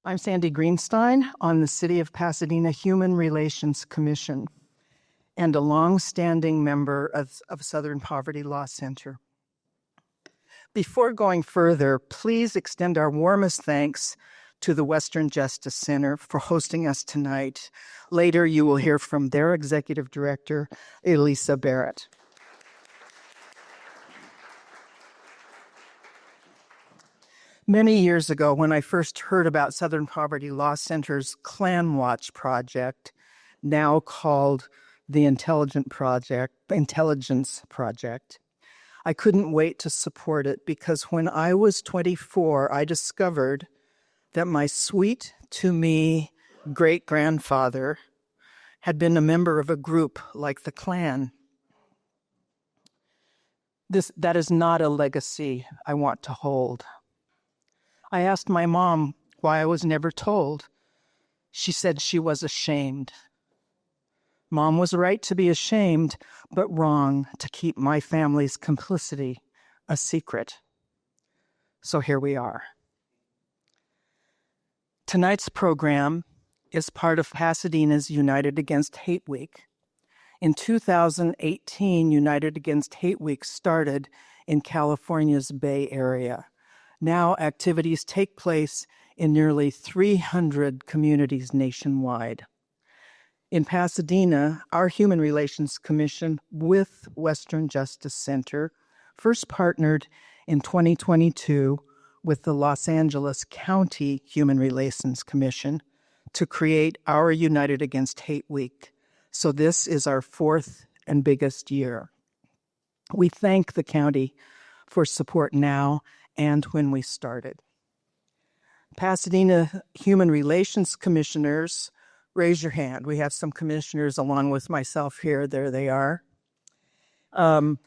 I'm Sandy Greenstein on the City of Pasadena Human Relations Commission and a long-standing member of Southern Poverty Law Center. Before going further, please extend our warmest thanks to the Western Justice Center for hosting us tonight. Later, you will hear from their executive director, Elisa Barrett. Many years ago, when I first heard about Southern Poverty Law Center's Clan Watch project, now called the Intelligence Project, I couldn't wait to support it because when I was 24, I discovered that my sweet-to-me great-grandfather had been a member of a group like the Klan. That is not a legacy I want to hold. I asked my mom why I was never told. She said she was ashamed. Mom was right to be ashamed, but wrong to keep my family's complicity a secret. So here we are. Tonight's program is part of Pasadena's United Against Hate Week. In 2018, United Against Hate Week started in California's Bay Area. Now activities take place in nearly 300 communities nationwide. In Pasadena, our Human Relations Commission with Western Justice Center first partnered in 2022 with the Los Angeles County Human Relations Commission to create our United Against Hate Week. So this is our fourth and biggest year. We thank the county for support now and when we started. Pasadena Human Relations Commissioners, raise your hand. We have some commissioners along with myself here. There they are. I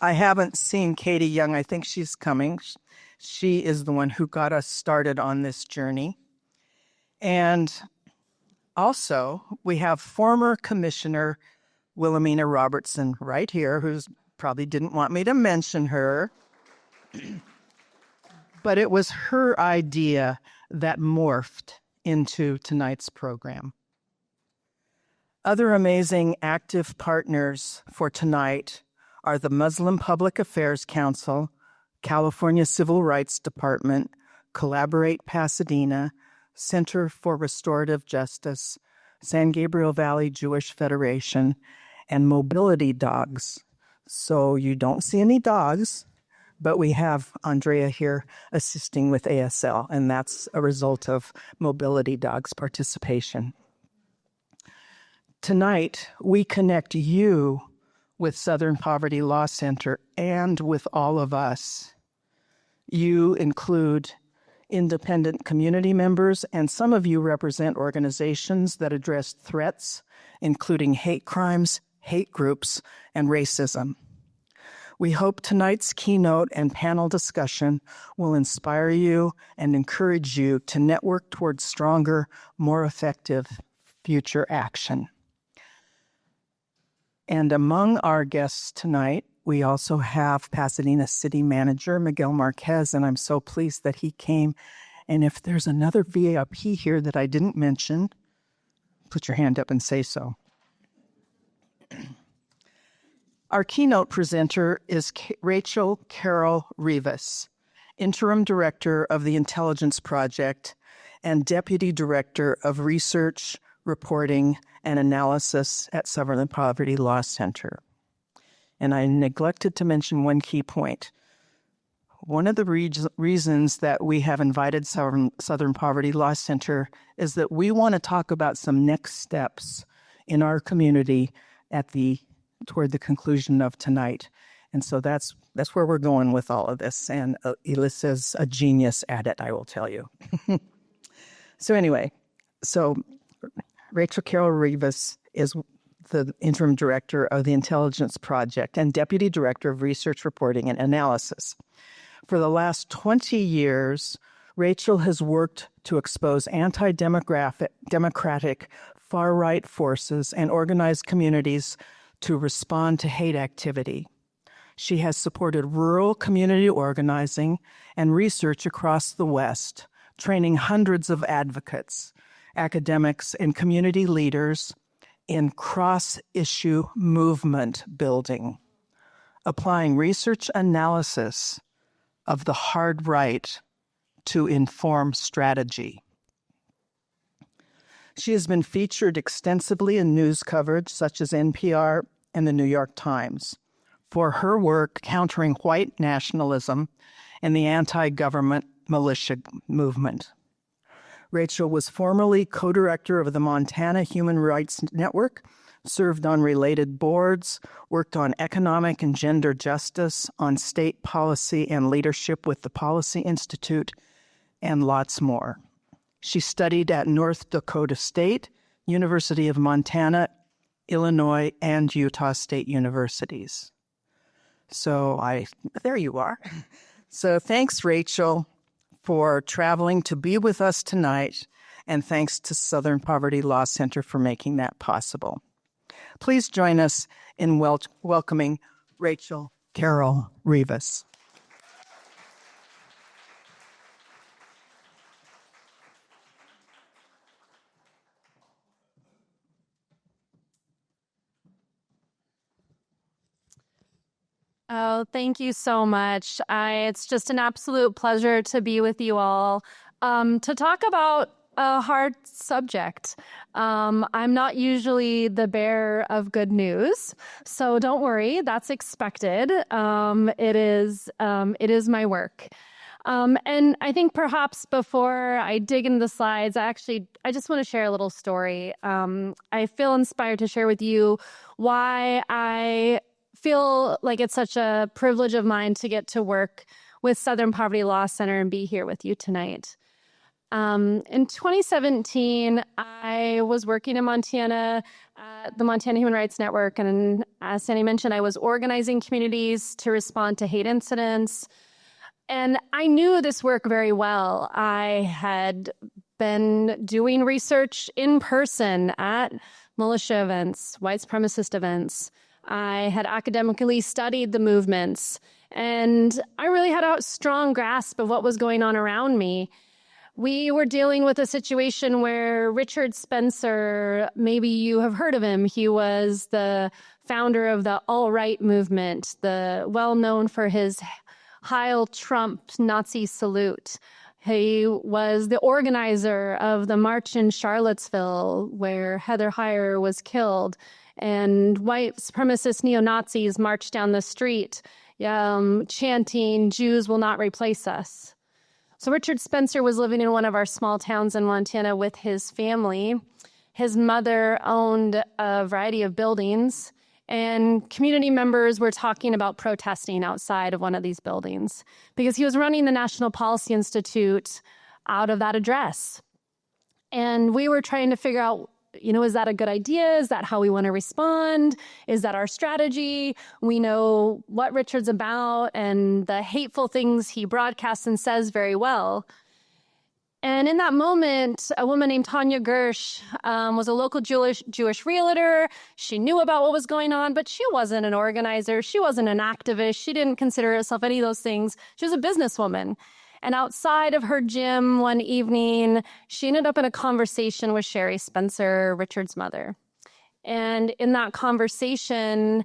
haven't seen Katie Young. I think she's coming. She is the one who got us started on this journey. And also, we have former Commissioner Wilhelmina Robertson right here, who's probably didn't want me to mention her, but it was her idea that morphed into tonight's program. Other amazing active partners for tonight are the Muslim Public Affairs Council, California Civil Rights Department, Collaborate Pasadena, Center for Restorative Justice, San Gabriel Valley Jewish Federation, and Mobility Dogs. So you don't see any dogs, but we have Andrea here assisting with ASL, and that's a result of Mobility Dogs participation. Tonight, we connect you with Southern Poverty Law Center and with all of us. You include independent community members, and some of you represent organizations that address threats, including hate crimes, hate groups, and racism. We hope tonight's keynote and panel discussion will inspire you and encourage you to network towards stronger, more effective future action. And among our guests tonight, we also have Pasadena City Manager Miguel Marquez, and I'm so pleased that he came. And if there's another VIP here that I didn't mention, put your hand up and say so. Our keynote presenter is Rachel Carroll Rivas, Interim Director of the Intelligence Project and Deputy Director of Research, Reporting, and Analysis at Southern Poverty Law Center. And I neglected to mention one key point. One of the reasons that we have invited Southern Poverty Law Center is that we want to talk about some next steps in our community toward the conclusion of tonight. And so that's where we're going with all of this. And Elisa's a genius at it, I will tell you. So Rachel Carroll Rivas is the Interim Director of the Intelligence Project and Deputy Director of Research, Reporting, and Analysis. For the last 20 years, Rachel has worked to expose anti-democratic far-right forces and organize communities to respond to hate activity. She has supported rural community organizing and research across the West, training hundreds of advocates, academics, and community leaders in cross-issue movement building, applying research analysis of the hard right to inform strategy. She has been featured extensively in news coverage such as NPR and the New York Times for her work countering white nationalism and the anti-government militia movement. Rachel was formerly co-director of the Montana Human Rights Network, served on related boards, worked on economic and gender justice, on state policy and leadership with the Policy Institute, and lots more. She studied at North Dakota State, University of Montana, Illinois, and Utah State Universities. There you are. So thanks, Rachel, for traveling to be with us tonight, and thanks to Southern Poverty Law Center for making that possible. Please join us in welcoming Rachel Carroll Rivas. Oh, thank you so much. It's just an absolute pleasure to be with you all to talk about a hard subject. I'm not usually the bearer of good news, so don't worry, that's expected. It is my work. And I think perhaps before I dig into the slides, I just want to share a little story. I feel inspired to share with you why I feel like it's such a privilege of mine to get to work with Southern Poverty Law Center and be here with you tonight. In 2017, I was working in Montana at the Montana Human Rights Network, and as Sandy mentioned, I was organizing communities to respond to hate incidents. And I knew this work very well. I had been doing research in person at militia events, white supremacist events. I had academically studied the movements, and I really had a strong grasp of what was going on around me. We were dealing with a situation where Richard Spencer, maybe you have heard of him, he was the founder of the alt-right movement, well-known for his Heil Trump Nazi salute. He was the organizer of the march in Charlottesville where Heather Heyer was killed, and white supremacist neo-Nazis marched down the street chanting, "Jews will not replace us." So Richard Spencer was living in one of our small towns in Montana with his family. His mother owned a variety of buildings, and community members were talking about protesting outside of one of these buildings because he was running the National Policy Institute out of that address. And we were trying to figure out, is that a good idea? Is that how we want to respond? Is that our strategy? We know what Richard's about and the hateful things he broadcasts and says very well. And in that moment, a woman named Tanya Gersh was a local Jewish realtor. She knew about what was going on, but she wasn't an organizer. She wasn't an activist. She didn't consider herself any of those things. She was a businesswoman. And outside of her gym one evening, she ended up in a conversation with Sherry Spencer, Richard's mother. And in that conversation,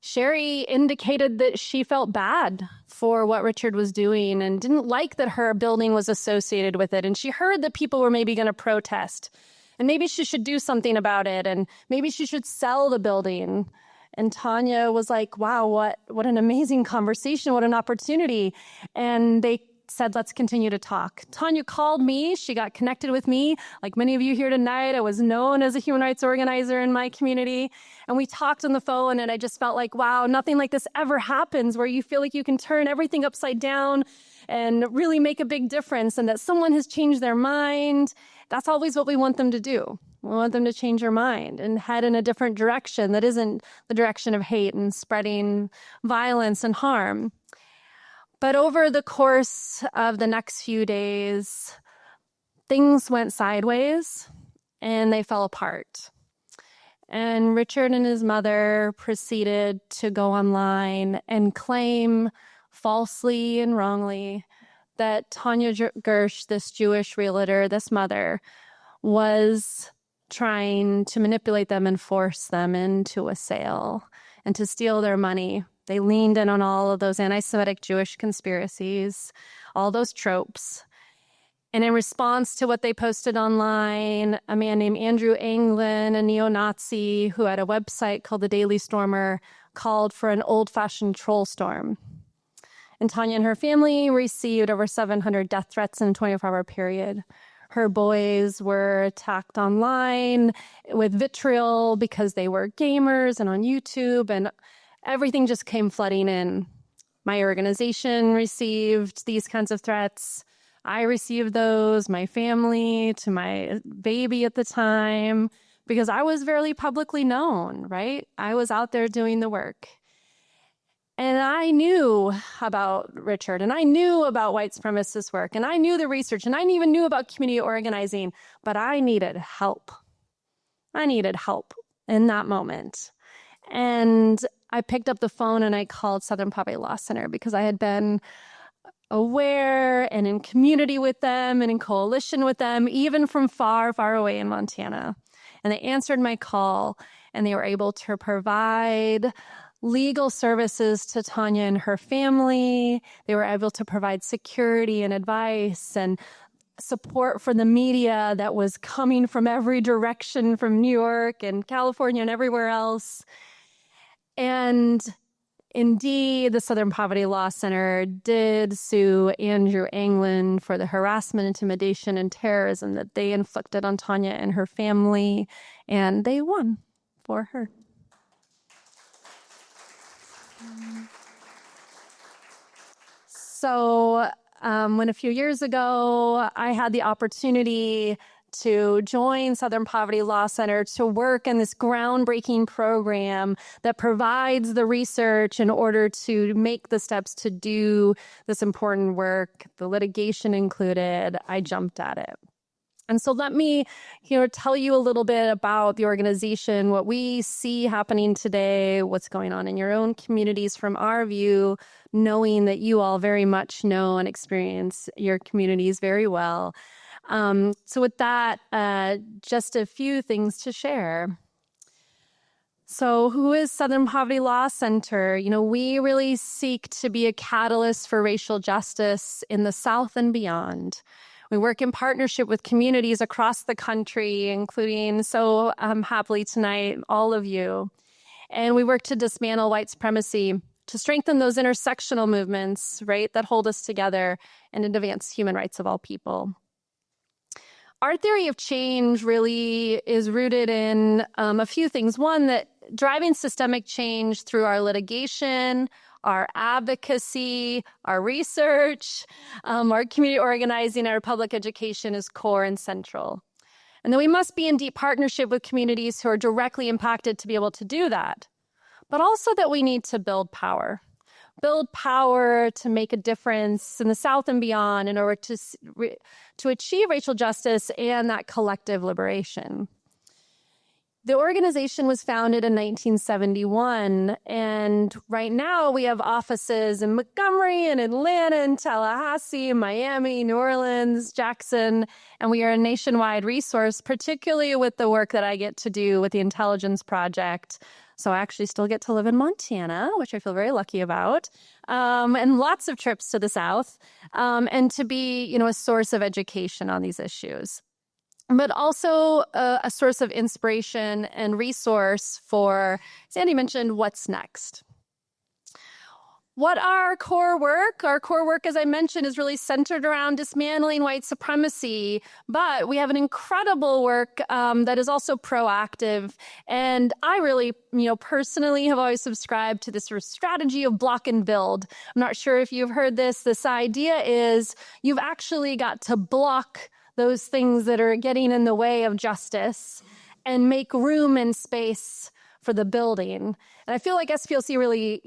Sherry indicated that she felt bad for what Richard was doing and didn't like that her building was associated with it. And she heard that people were maybe going to protest, and maybe she should do something about it, and maybe she should sell the building. And Tanya was like, wow, what an amazing conversation, what an opportunity. And they said, let's continue to talk. Tanya called me. She got connected with me. Like many of you here tonight, I was known as a human rights organizer in my community. And we talked on the phone, and I just felt like, wow, nothing like this ever happens, where you feel like you can turn everything upside down and really make a big difference, and that someone has changed their mind. That's always what we want them to do. We want them to change their mind and head in a different direction that isn't the direction of hate and spreading violence and harm. But over the course of the next few days, things went sideways and they fell apart. And Richard and his mother proceeded to go online and claim falsely and wrongly that Tanya Gersh, this Jewish realtor, this mother, was trying to manipulate them and force them into a sale and to steal their money. They leaned in on all of those anti-Semitic Jewish conspiracies, all those tropes. And in response to what they posted online, a man named Andrew Anglin, a neo-Nazi who had a website called The Daily Stormer, called for an old-fashioned troll storm. And Tanya and her family received over 700 death threats in a 24-hour period. Her boys were attacked online with vitriol because they were gamers and on YouTube, and everything just came flooding in. My organization received these kinds of threats. I received those, my family, to my baby at the time, because I was very publicly known, right? I was out there doing the work. And I knew about Richard, and I knew about white supremacist work, and I knew the research, and I even knew about community organizing, but I needed help. I needed help in that moment. And I picked up the phone and I called Southern Poverty Law Center because I had been aware and in community with them and in coalition with them, even from far, far away in Montana. And they answered my call, and they were able to provide legal services to Tanya and her family. They were able to provide security and advice and support for the media that was coming from every direction, from New York and California and everywhere else. And indeed, the Southern Poverty Law Center did sue Andrew Anglin for the harassment, intimidation, and terrorism that they inflicted on Tanya and her family, and they won for her. So when a few years ago, I had the opportunity to join Southern Poverty Law Center to work in this groundbreaking program that provides the research in order to make the steps to do this important work, the litigation included, I jumped at it. And so let me tell you a little bit about the organization, what we see happening today, what's going on in your own communities from our view, knowing that you all very much know and experience your communities very well. So with that, just a few things to share. So who is Southern Poverty Law Center? We really seek to be a catalyst for racial justice in the South and beyond. We work in partnership with communities across the country, including so happily tonight, all of you. And we work to dismantle white supremacy, to strengthen those intersectional movements, right, that hold us together and advance human rights of all people. Our theory of change really is rooted in a few things. One, that driving systemic change through our litigation, our advocacy, our research, our community organizing, our public education is core and central. And then we must be in deep partnership with communities who are directly impacted to be able to do that. But also that we need to build power to make a difference in the South and beyond in order to achieve racial justice and that collective liberation. The organization was founded in 1971, and right now we have offices in Montgomery and Atlanta and Tallahassee, Miami, New Orleans, Jackson, and we are a nationwide resource, particularly with the work that I get to do with the Intelligence Project. So I actually still get to live in Montana, which I feel very lucky about, and lots of trips to the South, and to be, a source of education on these issues. But also a source of inspiration and resource for, Sandy mentioned, what's next. What our core work, as I mentioned, is really centered around dismantling white supremacy. But we have an incredible work that is also proactive. And I really, personally have always subscribed to this sort of strategy of block and build. I'm not sure if you've heard this. This idea is you've actually got to block those things that are getting in the way of justice and make room and space for the building. And I feel like SPLC really,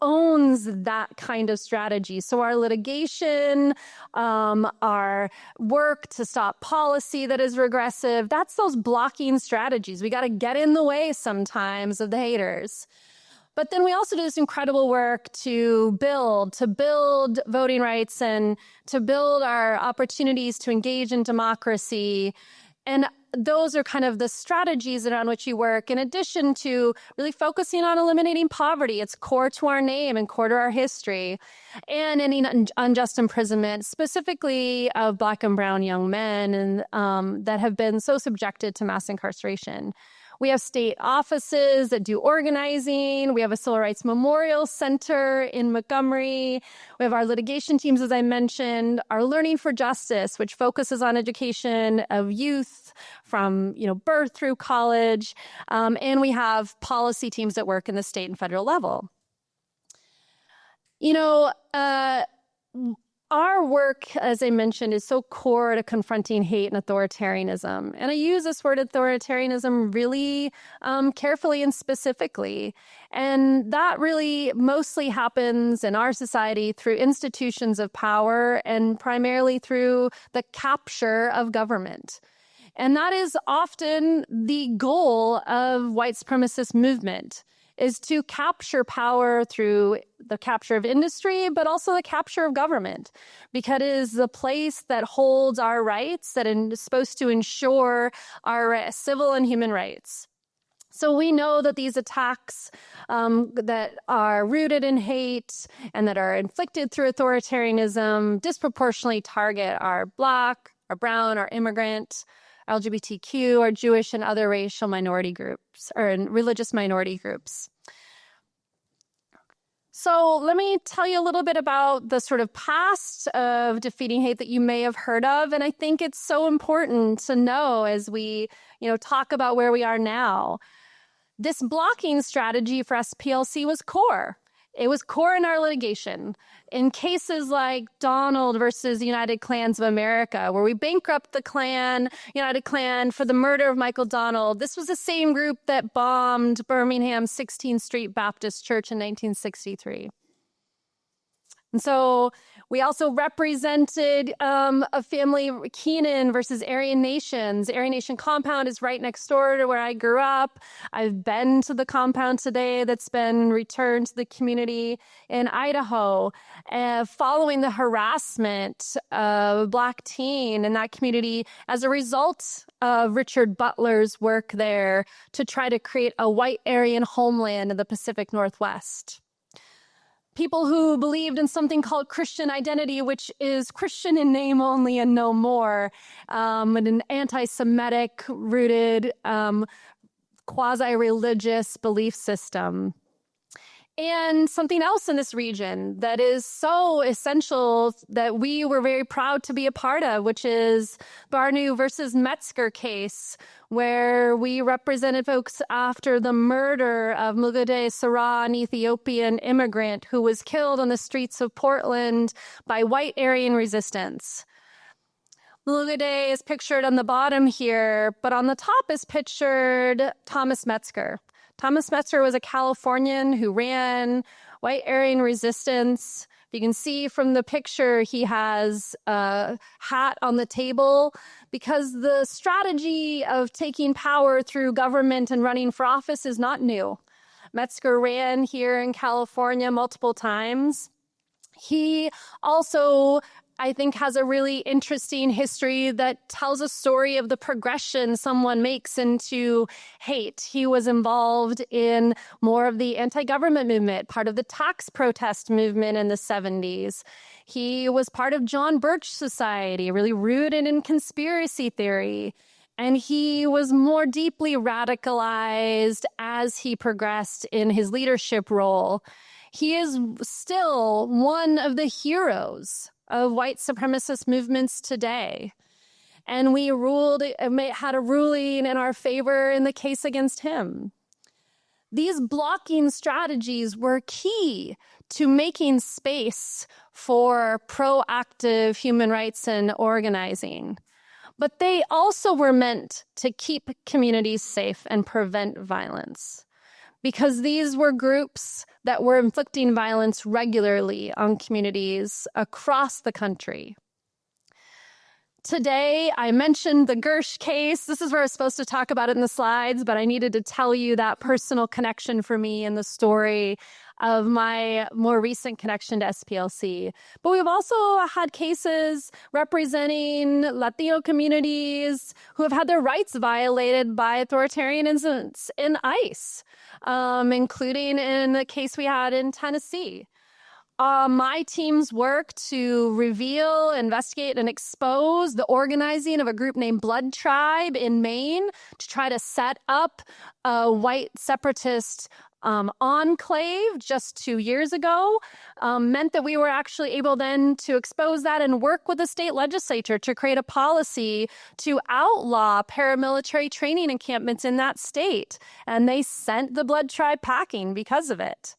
owns that kind of strategy. So our litigation, our work to stop policy that is regressive, that's those blocking strategies. We got to get in the way sometimes of the haters. But then we also do this incredible work to build voting rights and to build our opportunities to engage in democracy. And those are kind of the strategies around which we work, in addition to really focusing on eliminating poverty. It's core to our name and core to our history. And any unjust imprisonment, specifically of Black and brown young men and that have been so subjected to mass incarceration. We have state offices that do organizing. We have a Civil Rights Memorial Center in Montgomery. We have our litigation teams, as I mentioned, our Learning for Justice, which focuses on education of youth from birth through college. And we have policy teams that work in the state and federal level. Our work, as I mentioned, is so core to confronting hate and authoritarianism. And I use this word authoritarianism really carefully and specifically. And that really mostly happens in our society through institutions of power and primarily through the capture of government. And that is often the goal of white supremacist movement, is to capture power through the capture of industry, but also the capture of government, because it is the place that holds our rights, that is supposed to ensure our civil and human rights. So we know that these attacks that are rooted in hate and that are inflicted through authoritarianism disproportionately target our Black, our brown, our immigrant, LGBTQ, or Jewish and other racial minority groups or religious minority groups. So let me tell you a little bit about the sort of past of defeating hate that you may have heard of. And I think it's so important to know as we, talk about where we are now. This blocking strategy for SPLC was core. It was core in our litigation. In cases like Donald versus United Klans of America, where we bankrupt the Klan, United Klan, for the murder of Michael Donald, this was the same group that bombed Birmingham's 16th Street Baptist Church in 1963. And so we also represented a family, Keenan versus Aryan Nations. Aryan Nation compound is right next door to where I grew up. I've been to the compound today that's been returned to the community in Idaho. Following the harassment of a Black teen in that community as a result of Richard Butler's work there to try to create a white Aryan homeland in the Pacific Northwest. People who believed in something called Christian identity, which is Christian in name only and no more, and an anti-Semitic rooted quasi-religious belief system. And something else in this region that is so essential that we were very proud to be a part of, which is Barnu versus Metzger case, where we represented folks after the murder of Mugude Sarah, an Ethiopian immigrant who was killed on the streets of Portland by white Aryan resistance. Mugude is pictured on the bottom here, but on the top is pictured Thomas Metzger. Thomas Metzger was a Californian who ran white Aryan resistance. You can see from the picture he has a hat on the table because the strategy of taking power through government and running for office is not new. Metzger ran here in California multiple times. He also, I think, has a really interesting history that tells a story of the progression someone makes into hate. He was involved in more of the anti-government movement, part of the tax protest movement in the 70s. He was part of John Birch Society, really rooted in conspiracy theory. And he was more deeply radicalized as he progressed in his leadership role. He is still one of the heroes of white supremacist movements today. And we had a ruling in our favor in the case against him. These blocking strategies were key to making space for proactive human rights and organizing. But they also were meant to keep communities safe and prevent violence. because these were groups that were inflicting violence regularly on communities across the country. Today, I mentioned the Gersh case. This is where I was supposed to talk about it in the slides, but I needed to tell you that personal connection for me and the story of my more recent connection to SPLC. But we've also had cases representing Latino communities who have had their rights violated by authoritarian incidents in ICE, including in the case we had in Tennessee. My team's work to reveal, investigate, and expose the organizing of a group named Blood Tribe in Maine to try to set up a white separatist enclave just 2 years ago meant that we were actually able then to expose that and work with the state legislature to create a policy to outlaw paramilitary training encampments in that state. And they sent the Blood Tribe packing because of it.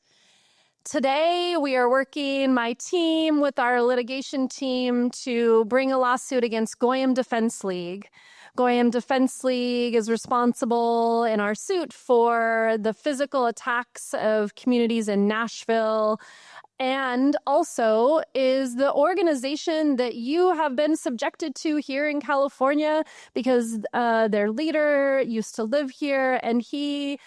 Today, we are working, my team, with our litigation team to bring a lawsuit against Goyim Defense League. Goyim Defense League is responsible in our suit for the physical attacks of communities in Nashville, and also is the organization that you have been subjected to here in California because their leader used to live here, and he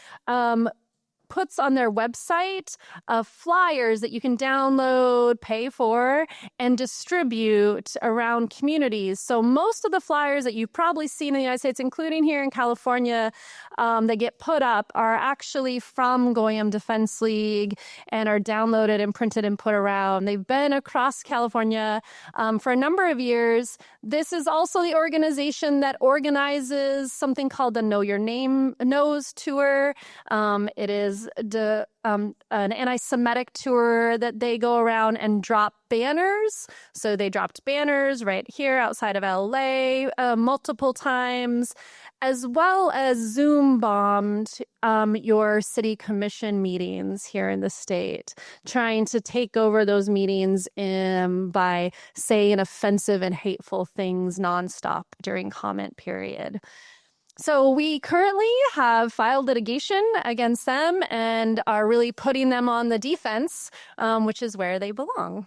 puts on their website flyers that you can download, pay for, and distribute around communities. So most of the flyers that you've probably seen in the United States, including here in California, that get put up are actually from Goyim Defense League and are downloaded and printed and put around. They've been across California for a number of years. This is also the organization that organizes something called the Know Your Name Knows Tour. It is an anti-Semitic tour that they go around and drop banners. So they dropped banners right here outside of LA multiple times, as well as Zoom bombed your city commission meetings here in the state, trying to take over those meetings by saying offensive and hateful things nonstop during comment period. So we currently have filed litigation against them and are really putting them on the defense, which is where they belong.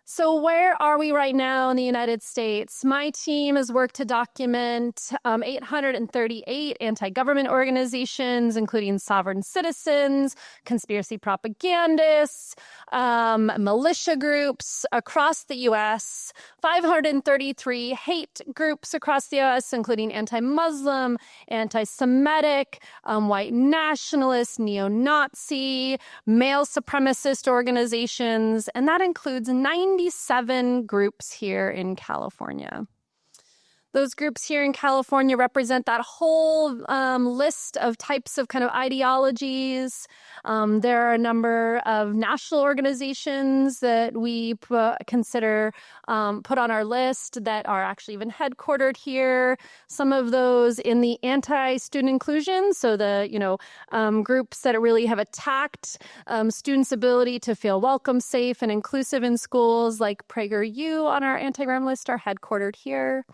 So where are we right now in the United States? My team has worked to document 838 anti-government organizations, including sovereign citizens, conspiracy propagandists, militia groups across the U.S., 533 hate groups across the U.S., including anti-Muslim, anti-Semitic, white nationalist, neo-Nazi, male supremacist organizations, and that includes 97 groups here in California. Those groups here in California represent that whole list of types of kind of ideologies. There are a number of national organizations that we consider put on our list that are actually even headquartered here. Some of those in the anti-student inclusion, so the groups that really have attacked students' ability to feel welcome, safe, and inclusive in schools, like PragerU on our anti-gram list, are headquartered here.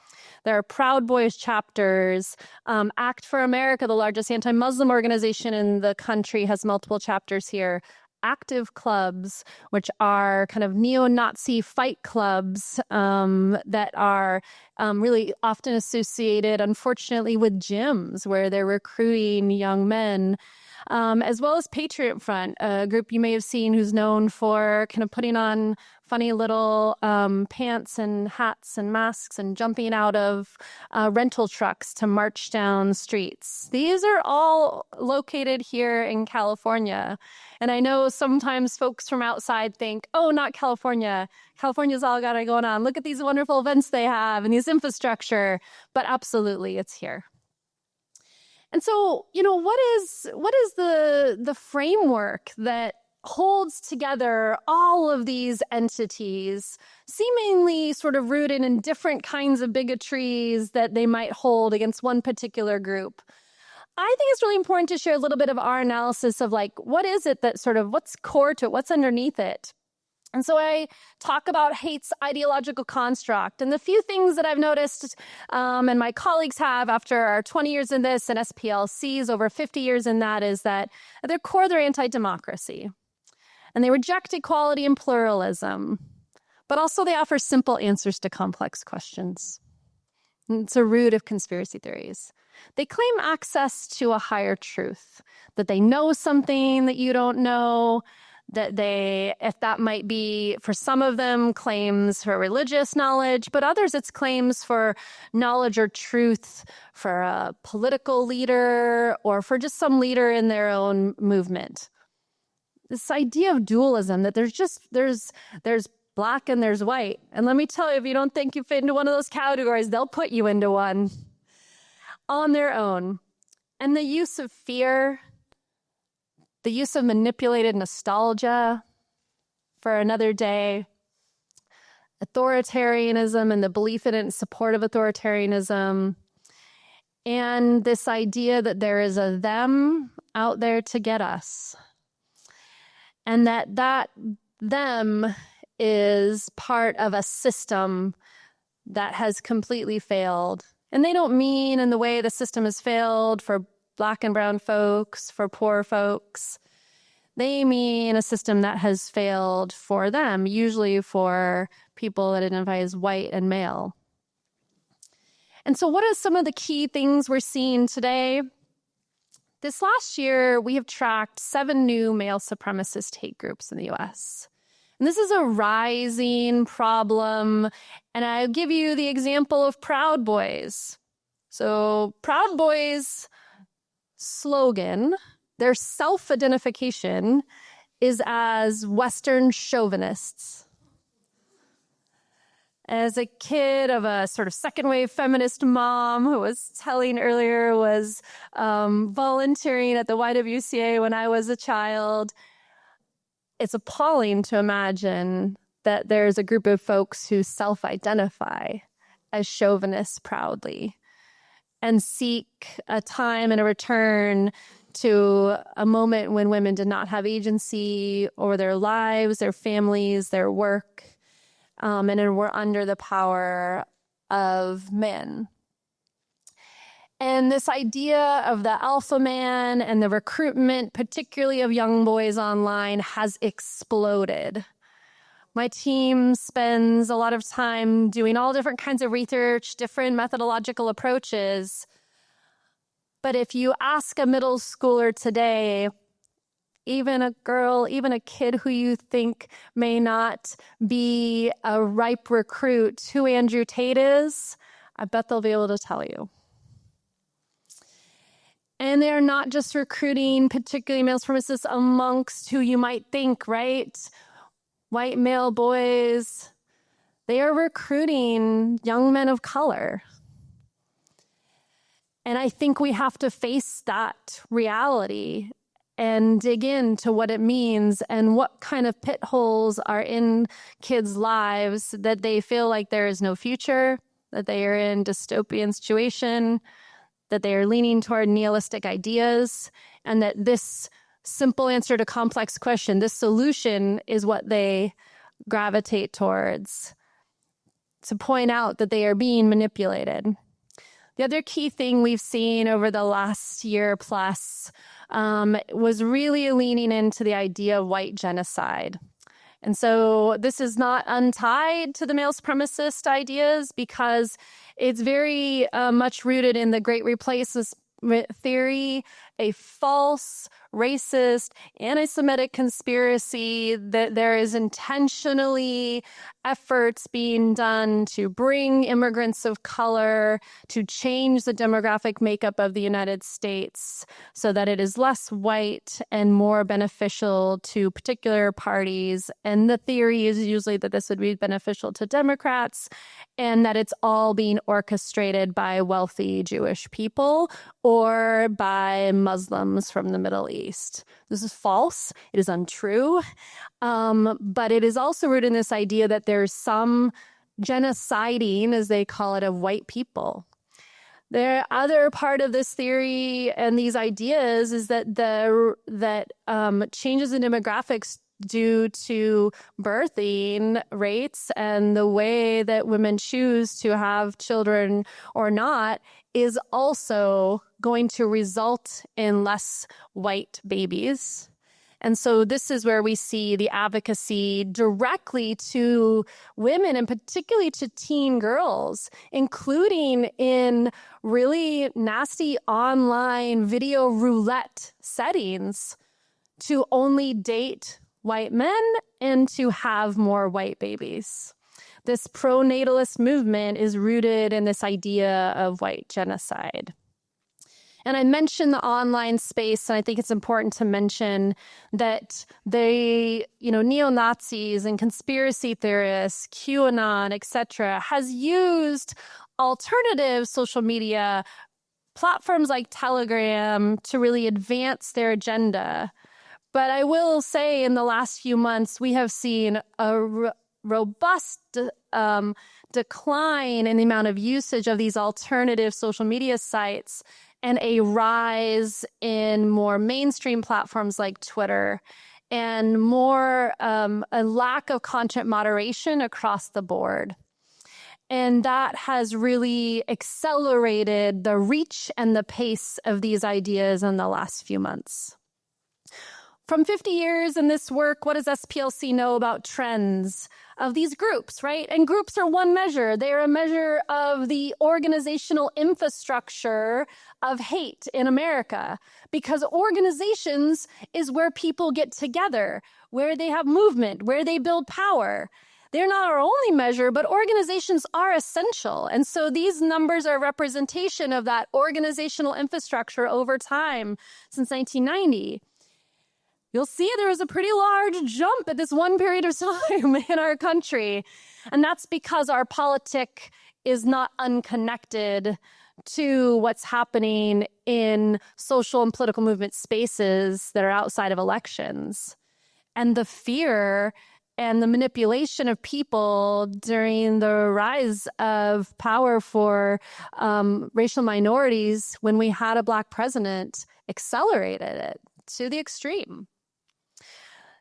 There are Proud Boys chapters. Act for America, the largest anti-Muslim organization in the country, has multiple chapters here. Active clubs, which are kind of neo-Nazi fight clubs that are really often associated, unfortunately, with gyms where they're recruiting young men. As well as Patriot Front, a group you may have seen who's known for kind of putting on funny little pants and hats and masks and jumping out of rental trucks to march down streets. These are all located here in California. And I know sometimes folks from outside think, oh, not California. California's all got it going on. Look at these wonderful events they have and these infrastructure. But absolutely, it's here. And so, what is the framework that holds together all of these entities, seemingly sort of rooted in different kinds of bigotries that they might hold against one particular group? I think it's really important to share a little bit of our analysis of what is it that what's core to it, what's underneath it. And so I talk about hate's ideological construct. And the few things that I've noticed, and my colleagues have after our 20 years in this and SPLC's over 50 years in that, is that at their core, they're anti-democracy. And they reject equality and pluralism. But also they offer simple answers to complex questions. And it's a root of conspiracy theories. They claim access to a higher truth, that they know something that you don't know, that they, if that might be, for some of them, claims for religious knowledge, but others it's claims for knowledge or truth for a political leader or for just some leader in their own movement. This idea of dualism, that there's black and there's white. And let me tell you, if you don't think you fit into one of those categories, they'll put you into one on their own. And the use of fear, the use of manipulated nostalgia for another day, authoritarianism and the belief in it and support of authoritarianism, and this idea that there is a them out there to get us, and that them is part of a system that has completely failed. And they don't mean in the way the system has failed for Black and brown folks, for poor folks. They mean a system that has failed for them, usually for people that identify as white and male. And so what are some of the key things we're seeing today? This last year, we have tracked 7 new male supremacist hate groups in the U.S. And this is a rising problem. And I'll give you the example of Proud Boys. So Proud Boys' slogan, their self-identification is as Western chauvinists. As a kid of a sort of second-wave feminist mom who was telling earlier was volunteering at the YWCA when I was a child, it's appalling to imagine that there's a group of folks who self-identify as chauvinists proudly and seek a time and a return to a moment when women did not have agency over their lives, their families, their work, and were under the power of men. And this idea of the alpha man and the recruitment, particularly of young boys online, has exploded. My team spends a lot of time doing all different kinds of research, different methodological approaches. But if you ask a middle schooler today, even a girl, even a kid who you think may not be a ripe recruit, who Andrew Tate is, I bet they'll be able to tell you. And they're not just recruiting particularly male supremacists amongst who you might think, right? White male boys. They are recruiting young men of color. And I think we have to face that reality and dig into what it means and what kind of pit holes are in kids' lives that they feel like there is no future, that they are in dystopian situation, that they are leaning toward nihilistic ideas, and that this simple answer to complex question, this solution is what they gravitate towards, to point out that they are being manipulated. The other key thing we've seen over the last year plus was really leaning into the idea of white genocide. And so this is not untied to the male supremacist ideas because it's very much rooted in the Great Replacement theory, a false, racist, anti-Semitic conspiracy that there is intentionally efforts being done to bring immigrants of color, to change the demographic makeup of the United States so that it is less white and more beneficial to particular parties. And the theory is usually that this would be beneficial to Democrats and that it's all being orchestrated by wealthy Jewish people or by Muslims from the Middle East. This is false. It is untrue. But it is also rooted in this idea that there's some genociding, as they call it, of white people. The other part of this theory and these ideas is that changes in demographics due to birthing rates and the way that women choose to have children or not is also going to result in less white babies. And so this is where we see the advocacy directly to women and particularly to teen girls, including in really nasty online video roulette settings to only date white men and to have more white babies. This pro-natalist movement is rooted in this idea of white genocide. And I mentioned the online space, and I think it's important to mention that neo-Nazis and conspiracy theorists, QAnon, etc., has used alternative social media platforms like Telegram to really advance their agenda. But I will say in the last few months, we have seen a robust decline in the amount of usage of these alternative social media sites and a rise in more mainstream platforms like Twitter and more a lack of content moderation across the board. And that has really accelerated the reach and the pace of these ideas in the last few months. From 50 years in this work, what does SPLC know about trends of these groups, right? And groups are one measure. They are a measure of the organizational infrastructure of hate in America, because organizations is where people get together, where they have movement, where they build power. They're not our only measure, but organizations are essential. And so these numbers are a representation of that organizational infrastructure over time since 1990. You'll see there was a pretty large jump at this one period of time in our country. And that's because our politic is not unconnected to what's happening in social and political movement spaces that are outside of elections. And the fear and the manipulation of people during the rise of power for racial minorities when we had a Black president accelerated it to the extreme.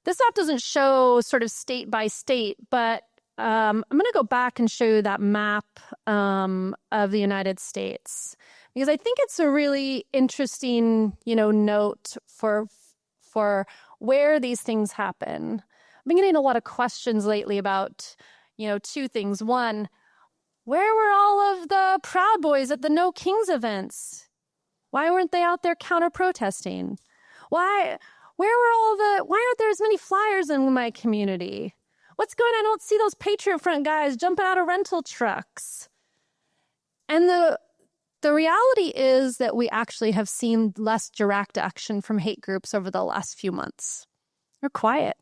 This map doesn't show sort of state by state, but I'm going to go back and show you that map of the United States, because I think it's a really interesting, note for where these things happen. I've been getting a lot of questions lately about, two things. One, where were all of the Proud Boys at the No Kings events? Why weren't they out there counter-protesting? Why aren't there as many flyers in my community? What's going on? I don't see those Patriot Front guys jumping out of rental trucks. And the reality is that we actually have seen less direct action from hate groups over the last few months. They're quiet.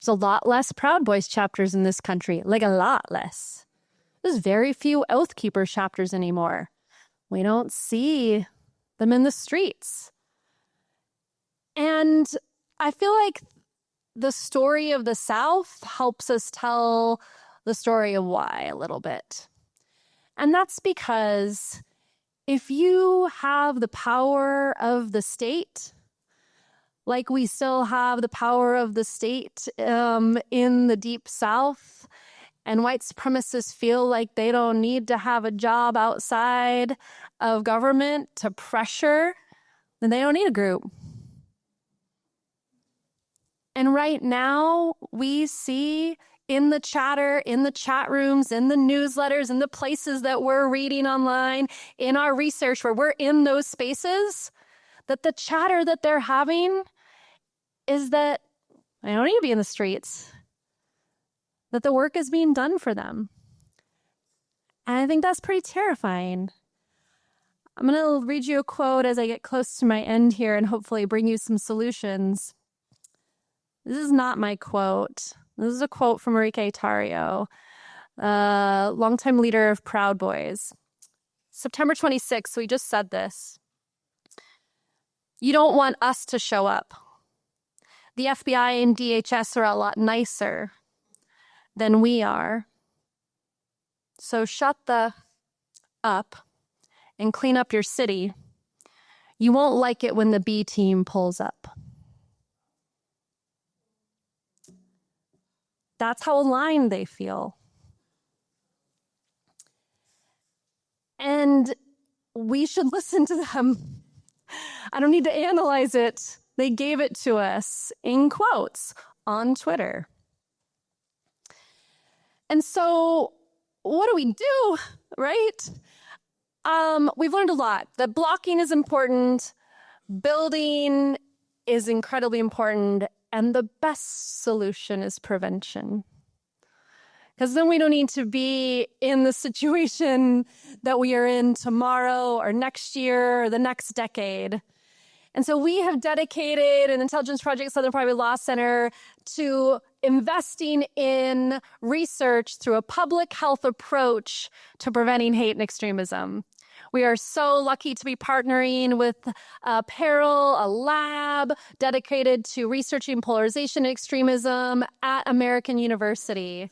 There's a lot less Proud Boys chapters in this country, like a lot less. There's very few Oath Keepers chapters anymore. We don't see them in the streets. And I feel like the story of the South helps us tell the story of why a little bit. And that's because if you have the power of the state, like we still have the power of the state in the Deep South, and white supremacists feel like they don't need to have a job outside of government to pressure, then they don't need a group. And right now, we see in the chatter, in the chat rooms, in the newsletters, in the places that we're reading online, in our research where we're in those spaces, that the chatter that they're having is that I don't need to be in the streets, that the work is being done for them. And I think that's pretty terrifying. I'm going to read you a quote as I get close to my end here and hopefully bring you some solutions. This is not my quote. This is a quote from Enrique Tarrio, longtime leader of Proud Boys. September 26th, so he just said this. You don't want us to show up. The FBI and DHS are a lot nicer than we are. So shut the up and clean up your city. You won't like it when the B team pulls up. That's how aligned they feel. And we should listen to them. I don't need to analyze it. They gave it to us in quotes on Twitter. And so what do we do, right? We've learned a lot. That blocking is important, building is incredibly important, and the best solution is prevention. Because then we don't need to be in the situation that we are in tomorrow or next year or the next decade. And so we have dedicated an Intelligence Project Southern Poverty Law Center to investing in research through a public health approach to preventing hate and extremism. We are so lucky to be partnering with Peril, a lab dedicated to researching polarization and extremism at American University.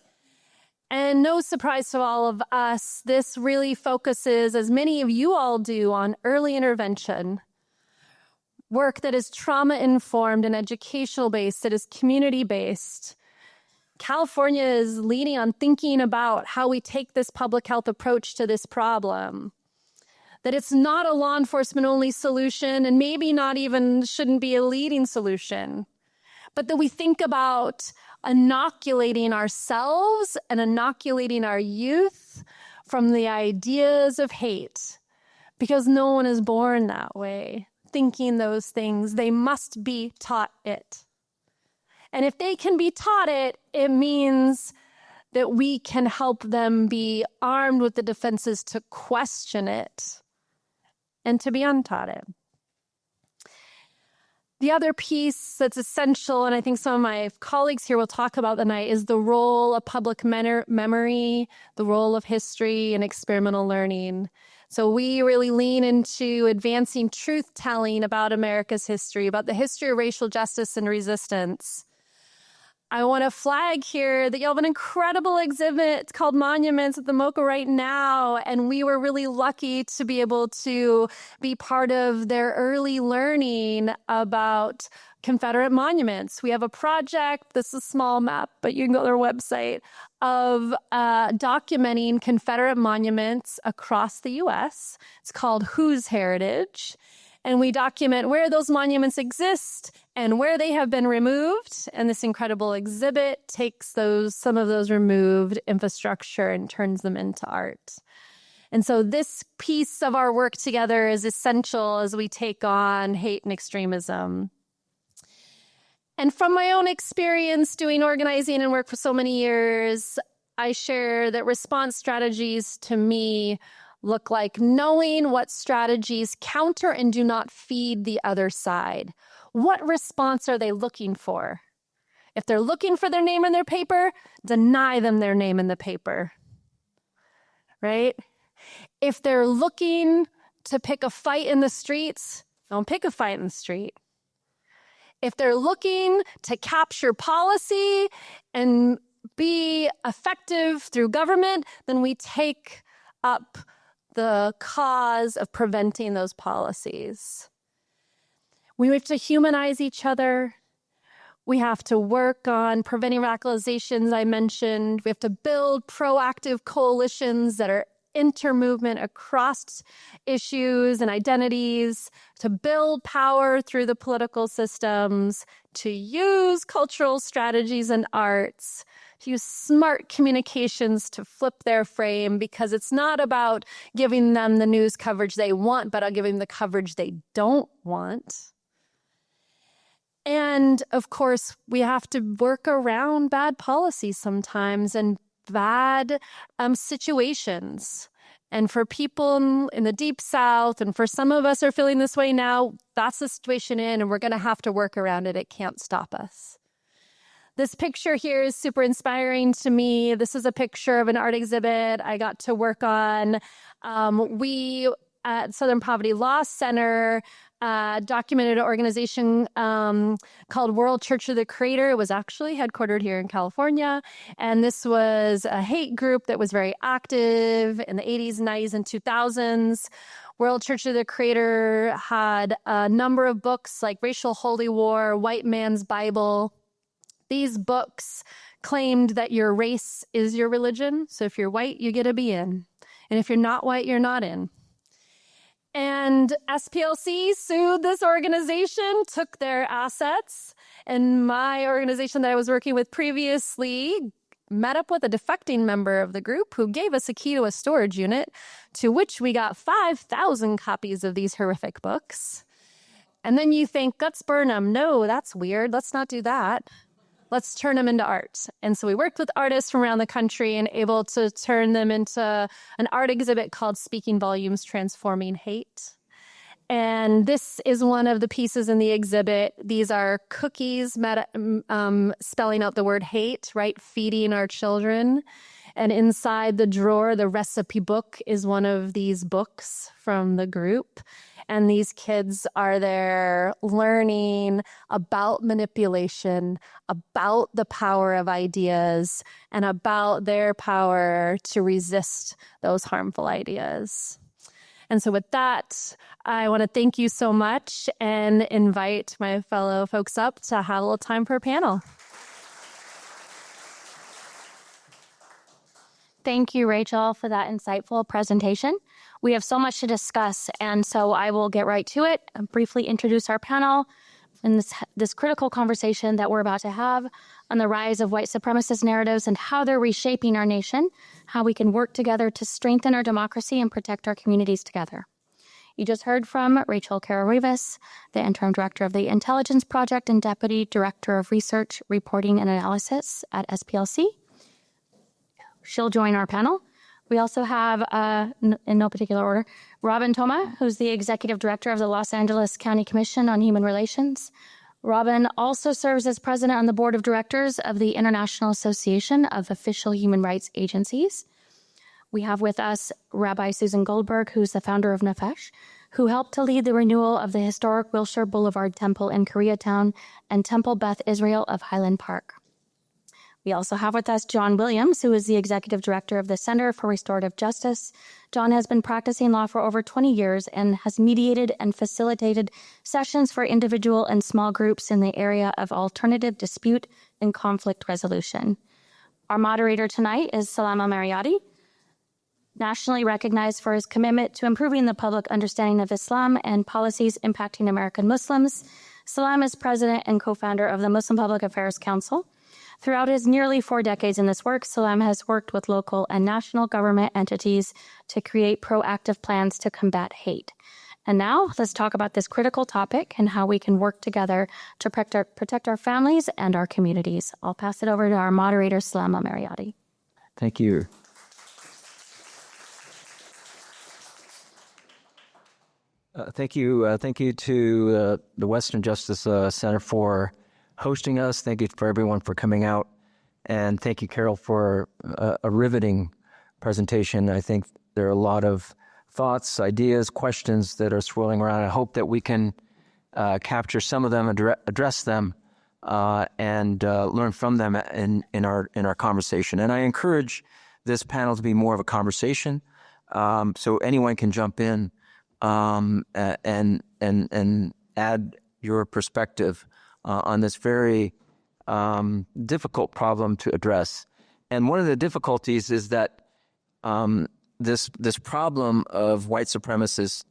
And no surprise to all of us, this really focuses, as many of you all do, on early intervention. Work that is trauma-informed and educational-based, that is community-based. California is leading on thinking about how we take this public health approach to this problem. That it's not a law enforcement-only solution, and maybe not even shouldn't be a leading solution, but that we think about inoculating ourselves and inoculating our youth from the ideas of hate, because no one is born that way, thinking those things. They must be taught it. And if they can be taught it, it means that we can help them be armed with the defenses to question it and to be untaught it. The other piece that's essential, and I think some of my colleagues here will talk about tonight, is the role of public memory, the role of history, and experimental learning. So we really lean into advancing truth-telling about America's history, about the history of racial justice and resistance. I want to flag here that you have an incredible exhibit. It's called Monuments at the MoCA right now, and we were really lucky to be able to be part of their early learning about Confederate monuments. We have a project, this is a small map, but you can go to their website, of documenting Confederate monuments across the U.S. It's called Whose Heritage? And we document where those monuments exist and where they have been removed. And this incredible exhibit takes some of those removed infrastructure and turns them into art. And so this piece of our work together is essential as we take on hate and extremism. And from my own experience doing organizing and work for so many years, I share that response strategies to me look like knowing what strategies counter and do not feed the other side. What response are they looking for? If they're looking for their name in their paper, deny them their name in the paper, right? If they're looking to pick a fight in the streets, don't pick a fight in the street. If they're looking to capture policy and be effective through government, then we take up the cause of preventing those policies. We have to humanize each other. We have to work on preventing radicalizations, I mentioned. We have to build proactive coalitions that are intermovement across issues and identities, to build power through the political systems, to use cultural strategies and arts, to use smart communications to flip their frame, because it's not about giving them the news coverage they want, but about giving them the coverage they don't want. And of course, we have to work around bad policies sometimes and bad situations. And for people in the Deep South, and for some of us are feeling this way now, that's the situation and we're going to have to work around it. It can't stop us. This picture here is super inspiring to me. This is a picture of an art exhibit I got to work on. We at Southern Poverty Law Center documented an organization called World Church of the Creator. It was actually headquartered here in California. And this was a hate group that was very active in the 80s, 90s, and 2000s. World Church of the Creator had a number of books like Racial Holy War, White Man's Bible. These books claimed that your race is your religion. So if you're white, you get to be in. And if you're not white, you're not in. And SPLC sued this organization, took their assets, and my organization that I was working with previously met up with a defecting member of the group who gave us a key to a storage unit, to which we got 5,000 copies of these horrific books. And then you think, let's burn them. No, that's weird. Let's not do that. Let's turn them into art. And so we worked with artists from around the country and able to turn them into an art exhibit called Speaking Volumes, Transforming Hate. And this is one of the pieces in the exhibit. These are cookies spelling out the word hate, right? Feeding our children. And inside the drawer, the recipe book is one of these books from the group. And these kids are there learning about manipulation, about the power of ideas, and about their power to resist those harmful ideas. And so with that, I want to thank you so much and invite my fellow folks up to have a little time for a panel. Thank you, Rachel, for that insightful presentation. We have so much to discuss, and so I will get right to it and briefly introduce our panel in this critical conversation that we're about to have on the rise of white supremacist narratives and how they're reshaping our nation, how we can work together to strengthen our democracy and protect our communities together. You just heard from Rachel Carroll Rivas, the Interim Director of the Intelligence Project and Deputy Director of Research, Reporting, and Analysis at SPLC. She'll join our panel. We also have, in no particular order, Robin Thoma, who's the Executive Director of the Los Angeles County Commission on Human Relations. Robin also serves as President on the Board of Directors of the International Association of Official Human Rights Agencies. We have with us Rabbi Susan Goldberg, who's the founder of Nefesh, who helped to lead the renewal of the historic Wilshire Boulevard Temple in Koreatown and Temple Beth Israel of Highland Park. We also have with us John Williams, who is the Executive Director of the Center for Restorative Justice. John has been practicing law for over 20 years and has mediated and facilitated sessions for individual and small groups in the area of alternative dispute and conflict resolution. Our moderator tonight is Salam al-Mariyati, nationally recognized for his commitment to improving the public understanding of Islam and policies impacting American Muslims. Salam is president and co-founder of the Muslim Public Affairs Council. Throughout his nearly 4 decades in this work, Salam has worked with local and national government entities to create proactive plans to combat hate. And now let's talk about this critical topic and how we can work together to protect our families and our communities. I'll pass it over to our moderator, Salam al-Mariyati. Thank you. Thank you to the Western Justice Center for hosting us. Thank you for everyone for coming out. And thank you, Carol, for a riveting presentation. I think there are a lot of thoughts, ideas, questions that are swirling around. I hope that we can capture some of them, address them, and learn from them in our conversation. And I encourage this panel to be more of a conversation, so anyone can jump in and add your perspective on this very difficult problem to address. And one of the difficulties is that this problem of white supremacist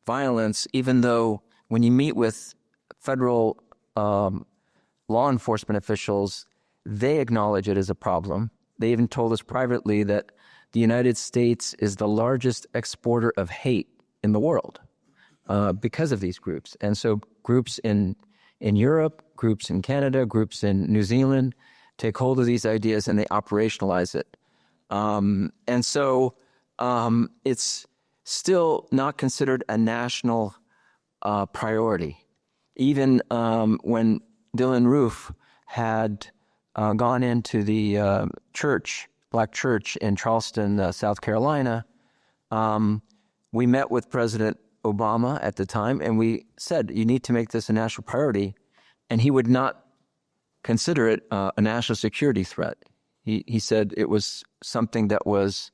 violence, even though when you meet with federal law enforcement officials, they acknowledge it as a problem. They even told us privately that the United States is the largest exporter of hate in the world because of these groups. And so groups in Europe, groups in Canada, groups in New Zealand take hold of these ideas and they operationalize it. And so it's still not considered a national priority. Even when Dylan Roof had gone into the Black church in Charleston, South Carolina, we met with President Obama at the time, and we said, you need to make this a national priority. And he would not consider it a national security threat. He said it was something that was,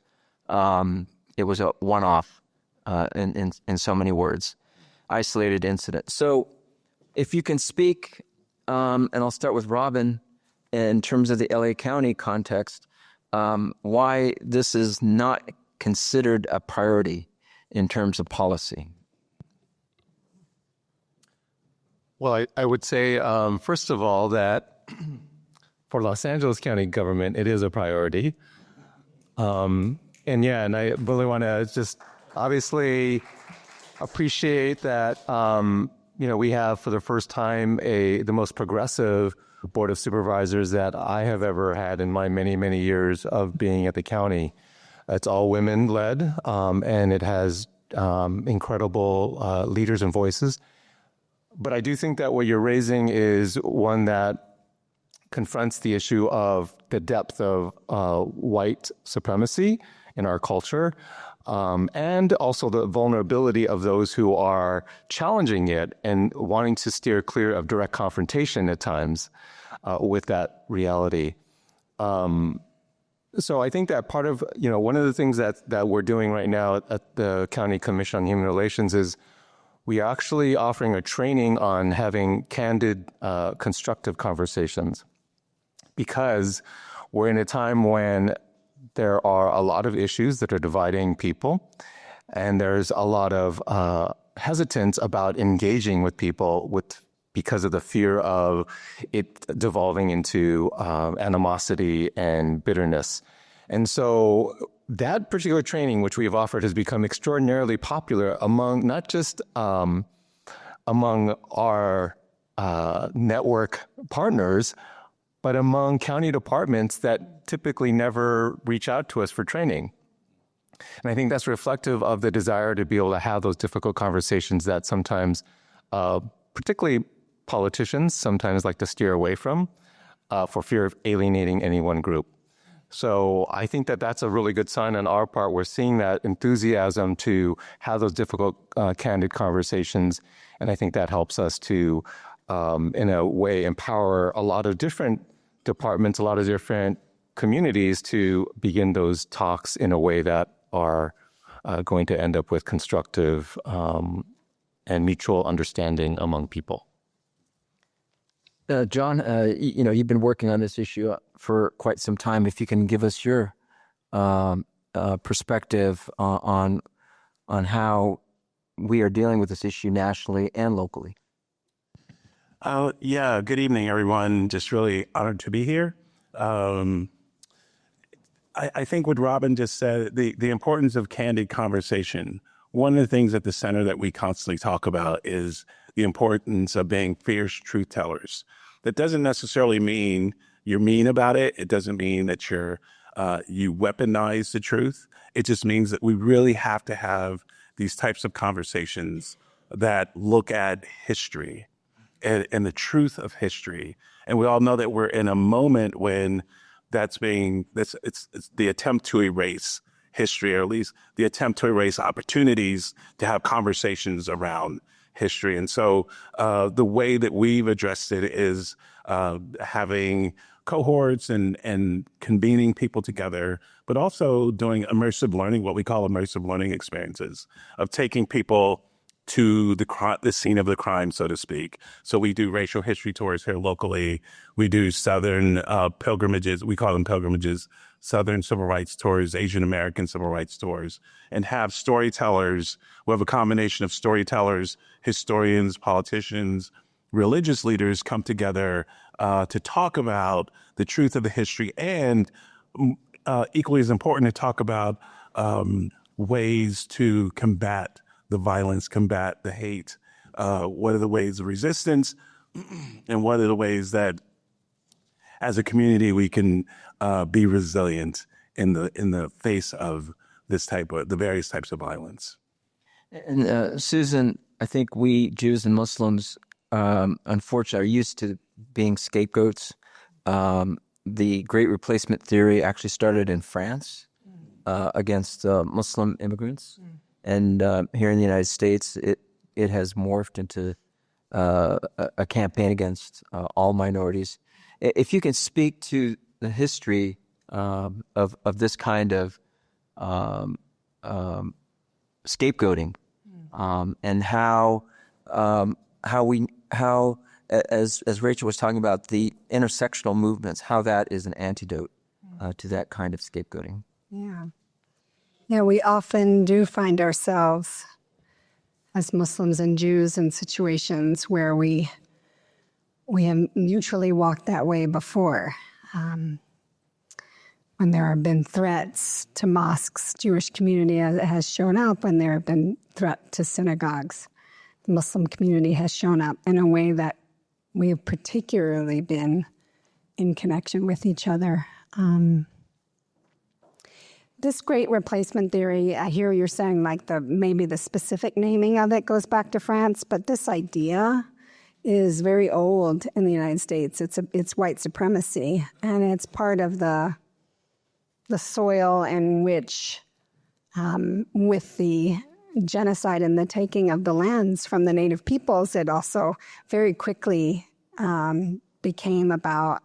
it was a one-off in so many words, isolated incident. So if you can speak, and I'll start with Robin, in terms of the LA County context, why this is not considered a priority in terms of policy. Well, I would say, first of all, that for Los Angeles County government, it is a priority. And I really want to just obviously appreciate that, we have for the first time the most progressive Board of Supervisors that I have ever had in my many, many years of being at the county. It's all women-led, and it has incredible leaders and voices. But I do think that what you're raising is one that confronts the issue of the depth of white supremacy in our culture, and also the vulnerability of those who are challenging it and wanting to steer clear of direct confrontation at times with that reality. So I think that part of, one of the things that we're doing right now at the County Commission on Human Relations is we are actually offering a training on having candid, constructive conversations, because we're in a time when there are a lot of issues that are dividing people, and there's a lot of hesitance about engaging with people because of the fear of it devolving into animosity and bitterness. And so that particular training, which we've offered, has become extraordinarily popular among not just among our network partners, but among county departments that typically never reach out to us for training. And I think that's reflective of the desire to be able to have those difficult conversations that sometimes, particularly politicians, sometimes like to steer away from for fear of alienating any one group. So I think that that's a really good sign on our part. We're seeing that enthusiasm to have those difficult, candid conversations. And I think that helps us to, in a way, empower a lot of different departments, a lot of different communities to begin those talks in a way that are going to end up with constructive and mutual understanding among people. John, you've been working on this issue for quite some time. If you can give us your perspective on how we are dealing with this issue nationally and locally. Good evening, everyone. Just really honored to be here. I think what Robin just said, the importance of candid conversation. One of the things at the center that we constantly talk about is the importance of being fierce truth tellers. That doesn't necessarily mean you're mean about it. It doesn't mean that you weaponize the truth. It just means that we really have to have these types of conversations that look at history and the truth of history. And we all know that we're in a moment when it's the attempt to erase history, or at least the attempt to erase opportunities to have conversations around history. And so the way that we've addressed it is having cohorts and convening people together, but also doing immersive learning, what we call immersive learning experiences, of taking people to the scene of the crime, so to speak. So we do racial history tours here locally. We do Southern pilgrimages. We call them pilgrimages, Southern civil rights tours, Asian American civil rights tours, and have storytellers. We have a combination of storytellers, historians, politicians, religious leaders come together to talk about the truth of the history, and equally as important, to talk about ways to combat the violence, combat the hate. What are the ways of resistance, and what are the ways that, as a community, we can be resilient in the face of the various types of violence. And Susan, I think we Jews and Muslims, unfortunately, are used to being scapegoats. The Great Replacement theory actually started in France against Muslim immigrants. And here in the United States, it has morphed into a campaign against all minorities. If you can speak to the history of this kind of scapegoating, and how as Rachel was talking about, the intersectional movements, how that is an antidote to that kind of scapegoating. Yeah. Yeah, we often do find ourselves as Muslims and Jews in situations where we have mutually walked that way before. When there have been threats to mosques, Jewish community has shown up. When there have been threats to synagogues, the Muslim community has shown up in a way that we have particularly been in connection with each other. This great replacement theory, I hear you're saying like maybe the specific naming of it goes back to France, but this idea is very old in the United States. It's white supremacy, and it's part of the soil in which, with the genocide and the taking of the lands from the native peoples, it also very quickly became about,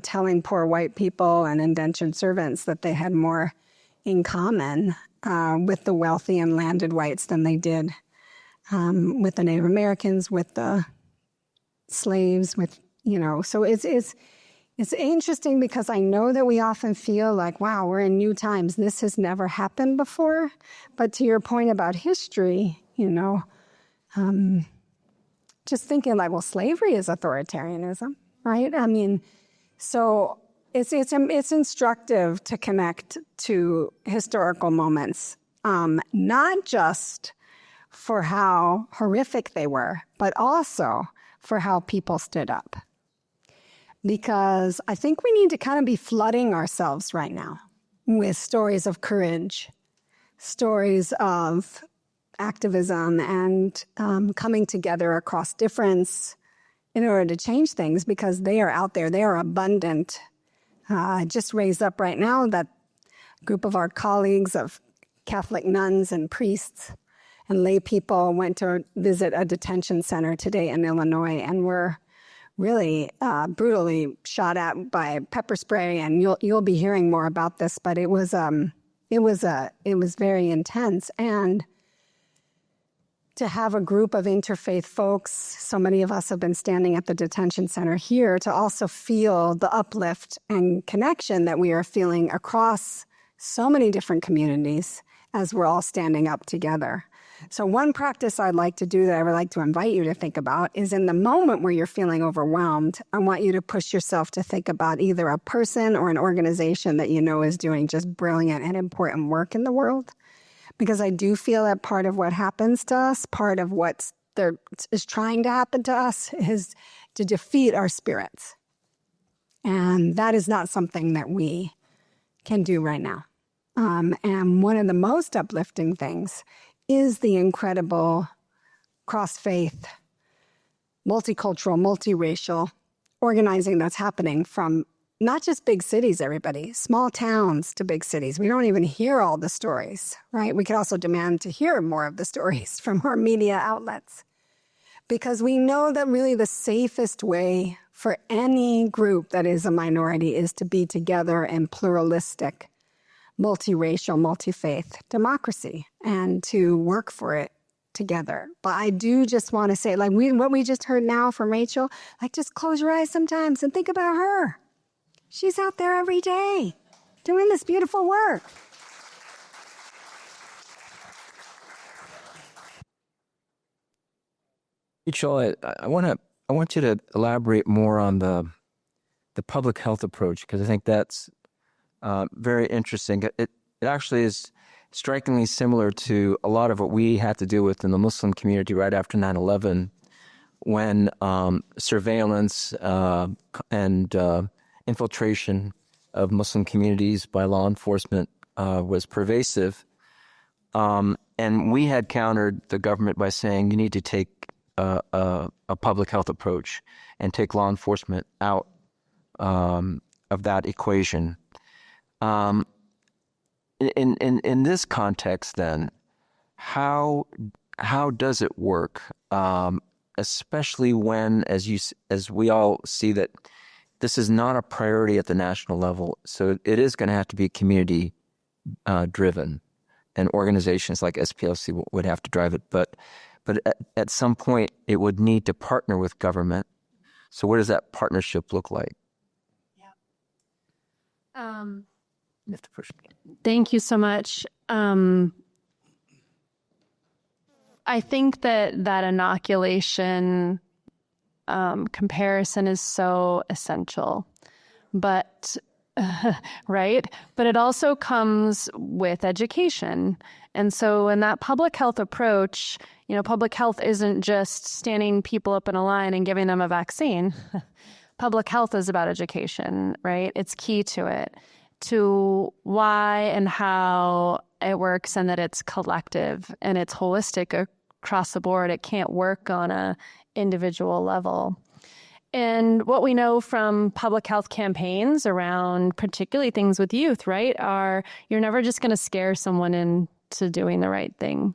telling poor white people and indentured servants that they had more in common with the wealthy and landed whites than they did with the Native Americans, with the slaves, so it's interesting because I know that we often feel like, wow, we're in new times. This has never happened before. But to your point about history, just thinking like, well, slavery is authoritarianism, right? I mean, so it's instructive to connect to historical moments, not just for how horrific they were, but also for how people stood up. Because I think we need to kind of be flooding ourselves right now with stories of courage, stories of activism, and coming together across difference in order to change things, because they are out there. They are abundant. I just raised up right now that group of our colleagues of Catholic nuns and priests and lay people went to visit a detention center today in Illinois, and were really brutally shot at by pepper spray, and you'll be hearing more about this. But it was very intense, and to have a group of interfaith folks, so many of us have been standing at the detention center here, to also feel the uplift and connection that we are feeling across so many different communities as we're all standing up together. So one practice I'd like to do that I would like to invite you to think about is, in the moment where you're feeling overwhelmed, I want you to push yourself to think about either a person or an organization that you know is doing just brilliant and important work in the world. Because I do feel that part of what happens to us, part of what is trying to happen to us, is to defeat our spirits. And that is not something that we can do right now. And one of the most uplifting things is the incredible cross-faith, multicultural, multiracial organizing that's happening from not just big cities, everybody, small towns to big cities. We don't even hear all the stories, right? We could also demand to hear more of the stories from our media outlets, because we know that really the safest way for any group that is a minority is to be together in pluralistic, multiracial, multi-faith democracy, and to work for it together. But I do just want to say, like what we just heard now from Rachel, like, just close your eyes sometimes and think about her. She's out there every day doing this beautiful work. Rachel, I want you to elaborate more on the public health approach, because I think that's very interesting. It actually is strikingly similar to a lot of what we had to deal with in the Muslim community right after 9/11, when surveillance and infiltration of Muslim communities by law enforcement was pervasive. And we had countered the government by saying you need to take a public health approach and take law enforcement out of that equation. In this context, then, how does it work? Especially when, as we all see, that this is not a priority at the national level, so it is going to have to be community driven, and organizations like SPLC would have to drive it. But at some point, it would need to partner with government So what does that partnership look like? You have to push. Thank you so much. I think that inoculation comparison is so essential, but right? But it also comes with education. And so in that public health approach, public health isn't just standing people up in a line and giving them a vaccine. Public health is about education, right? It's key to it, to why and how it works, and that it's collective and it's holistic across the board. It can't work on a individual level. And what we know from public health campaigns around particularly things with youth, right, are you're never just going to scare someone into doing the right thing.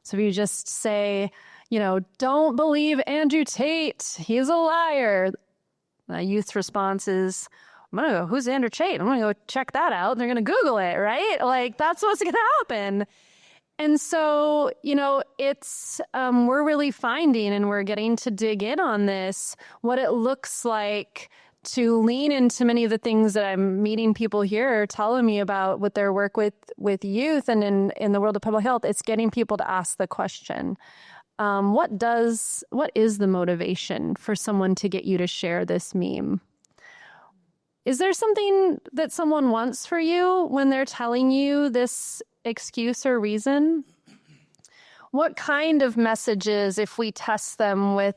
So if you just say, don't believe Andrew Tate, he's a liar, the youth's response is, I'm going to go, who's Andrew Tate? I'm going to go check that out. And they're going to Google it, right? Like, that's what's going to happen. And so, it's, we're really finding, and we're getting to dig in on this, what it looks like to lean into many of the things that I'm meeting people here telling me about with their work with youth and in the world of public health. It's getting people to ask the question, what is the motivation for someone to get you to share this meme? Is there something that someone wants for you when they're telling you this excuse or reason? What kind of messages, if we test them with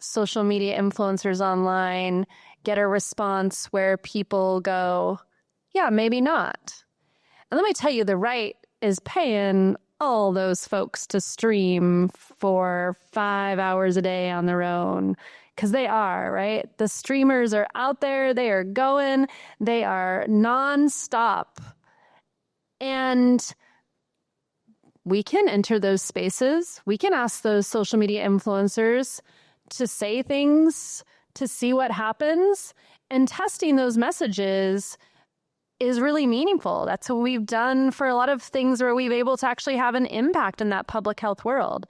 social media influencers online, get a response where people go, yeah, maybe not? And let me tell you, the right is paying all those folks to stream for 5 hours a day on their own, because they are, right? The streamers are out there, they are going, they are nonstop. And we can enter those spaces. We can ask those social media influencers to say things, to see what happens. And testing those messages is really meaningful. That's what we've done for a lot of things where we've able to actually have an impact in that public health world.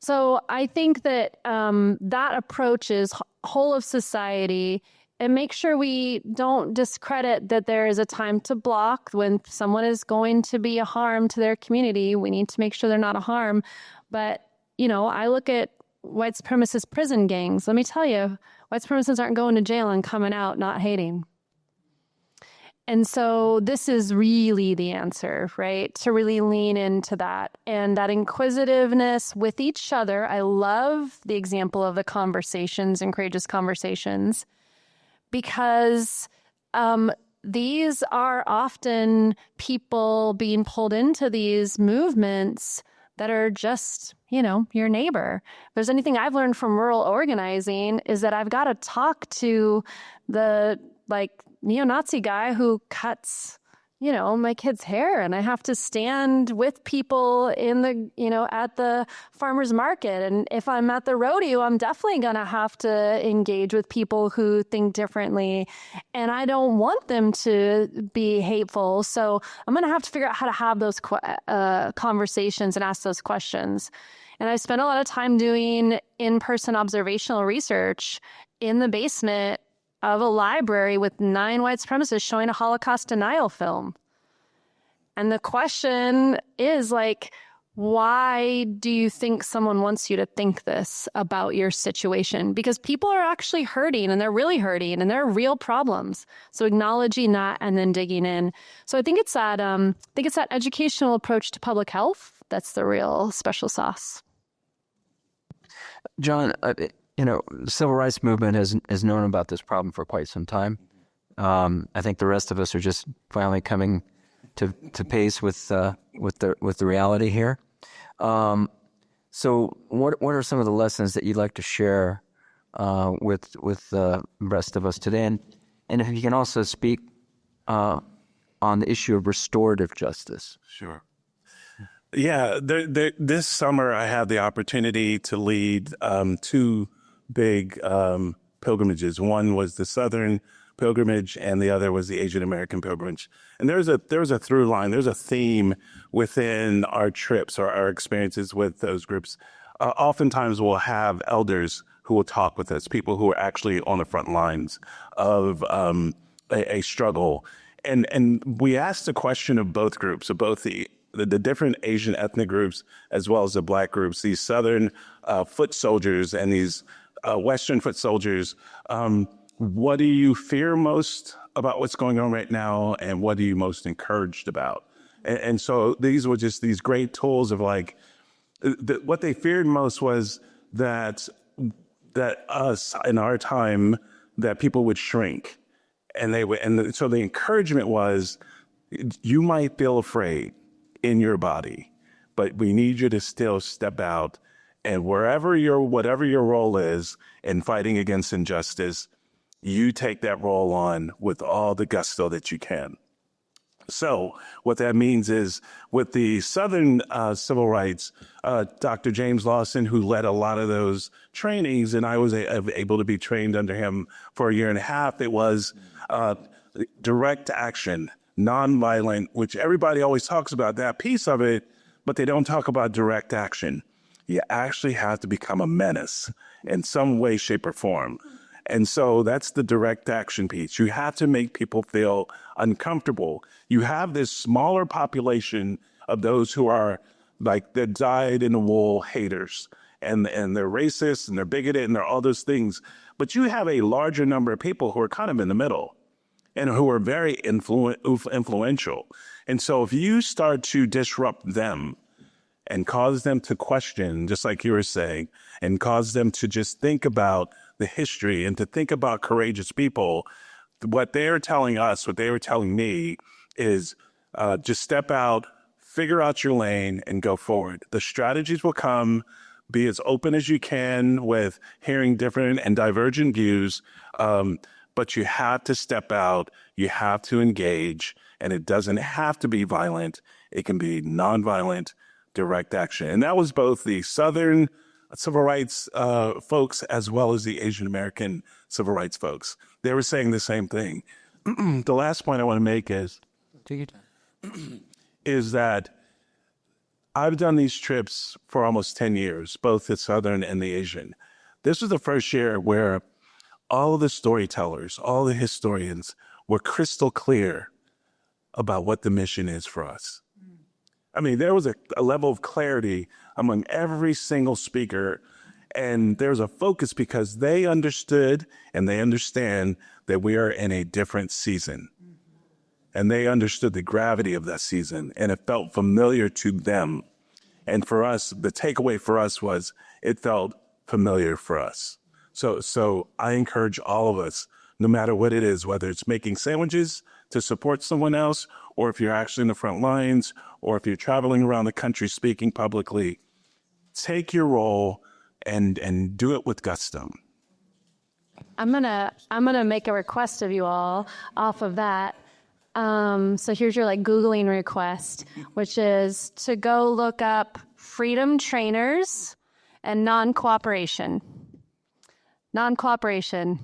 So I think that that approach is whole of society, and make sure we don't discredit that there is a time to block when someone is going to be a harm to their community. We need to make sure they're not a harm. But, I look at white supremacist prison gangs. Let me tell you, white supremacists aren't going to jail and coming out not hating. And so this is really the answer, right? To really lean into that and that inquisitiveness with each other. I love the example of the conversations and courageous conversations, because these are often people being pulled into these movements that are just, your neighbor. If there's anything I've learned from rural organizing is that I've got to talk to the neo-Nazi guy who cuts, my kid's hair, and I have to stand with people in the, at the farmer's market. And if I'm at the rodeo, I'm definitely going to have to engage with people who think differently. And I don't want them to be hateful. So I'm going to have to figure out how to have those conversations and ask those questions. And I spent a lot of time doing in-person observational research in the basement of a library with 9 white supremacists showing a Holocaust denial film. And the question is why do you think someone wants you to think this about your situation? Because people are actually hurting, and they're really hurting, and there are real problems. So acknowledging that and then digging in. So I think it's that educational approach to public health that's the real special sauce. John, the civil rights movement has known about this problem for quite some time. I think the rest of us are just finally coming to pace with the reality here. So what are some of the lessons that you'd like to share with the rest of us today? And if you can also speak on the issue of restorative justice. Sure. Yeah, this summer I had the opportunity to lead 2 big pilgrimages. One was the Southern pilgrimage, and the other was the Asian American pilgrimage. And there's a through line, there's a theme within our trips or our experiences with those groups. Oftentimes we'll have elders who will talk with us, people who are actually on the front lines of a struggle. And we asked the question of both groups, of both the different Asian ethnic groups as well as the Black groups, these Southern foot soldiers and these Western foot soldiers. What do you fear most about what's going on right now, and what are you most encouraged about? And so these were just these great tools of like, what they feared most was that us in our time, that people would shrink, and so the encouragement was, you might feel afraid in your body, but we need you to still step out, and whatever your role is in fighting against injustice, you take that role on with all the gusto that you can. So what that means is, with the Southern civil rights, Dr. James Lawson, who led a lot of those trainings, and I was able to be trained under him for a year and a half, it was direct action, nonviolent, which everybody always talks about that piece of it, but they don't talk about direct action. You actually have to become a menace in some way, shape, or form. And so that's the direct action piece. You have to make people feel uncomfortable. You have this smaller population of those who are like the dyed-in-the-wool haters, and they're racist and they're bigoted and they're all those things. But you have a larger number of people who are kind of in the middle and who are very influential. And so if you start to disrupt them and cause them to question, just like you were saying, and cause them to just think about the history and to think about courageous people, what they're telling us, what they were telling me is just step out, figure out your lane, and go forward. The strategies will come. Be as open as you can with hearing different and divergent views, but you have to step out, you have to engage, and it doesn't have to be violent. It can be nonviolent, direct action. And that was both the Southern civil rights folks as well as the Asian American civil rights folks. They were saying the same thing. The last point I want to make is that I've done these trips for almost 10 years, both the Southern and the Asian. This was the first year where all of the storytellers, all the historians were crystal clear about what the mission is for us. I mean, there was a level of clarity among every single speaker, and there's a focus because they understood and they understand that we are in a different season. And they understood the gravity of that season, and it felt familiar to them. And for us, the takeaway for us was it felt familiar for us. So I encourage all of us, no matter what it is, whether it's making sandwiches to support someone else, or if you're actually in the front lines, or if you're traveling around the country speaking publicly, take your role and do it with gusto. I'm gonna make a request of you all off of that. So here's your Googling request, which is to go look up freedom trainers and non-cooperation. Non-cooperation.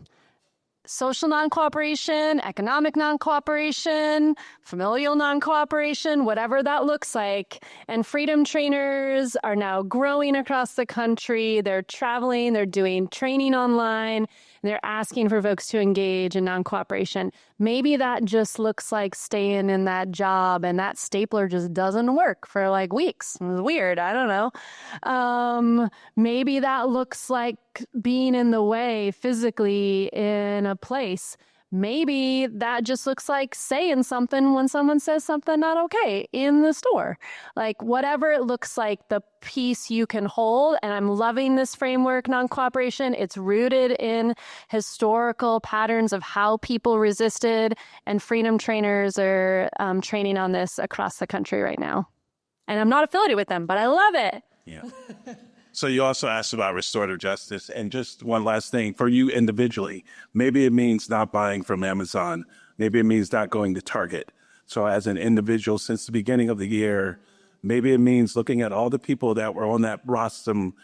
Social non-cooperation, economic non-cooperation, familial non-cooperation, whatever that looks like. And freedom trainers are now growing across the country. They're traveling, they're doing training online, and they're asking for folks to engage in non-cooperation. Maybe that just looks like staying in that job and that stapler just doesn't work for weeks. It's weird. I don't know. Maybe that looks like being in the way physically in a place. Maybe that just looks like saying something when someone says something not okay in the store. Whatever it looks like, the piece you can hold. And I'm loving this framework, non-cooperation. It's rooted in historical patterns of how people resisted, and freedom trainers are training on this across the country right now. And I'm not affiliated with them, but I love it. Yeah. So you also asked about restorative justice. And just one last thing for you individually, maybe it means not buying from Amazon. Maybe it means not going to Target. So as an individual, since the beginning of the year, maybe it means looking at all the people that were on that rostrum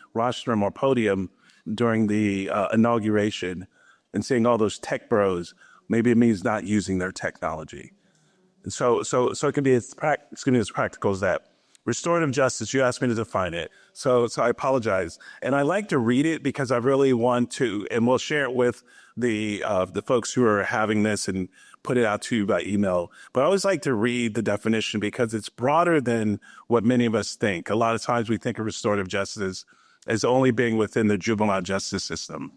or podium during the inauguration and seeing all those tech bros. Maybe it means not using their technology. So it can be as practical as that. Restorative justice, you asked me to define it. So I apologize. And I like to read it because I really want to, and we'll share it with the folks who are having this and put it out to you by email. But I always like to read the definition because it's broader than what many of us think. A lot of times we think of restorative justice as only being within the juvenile justice system.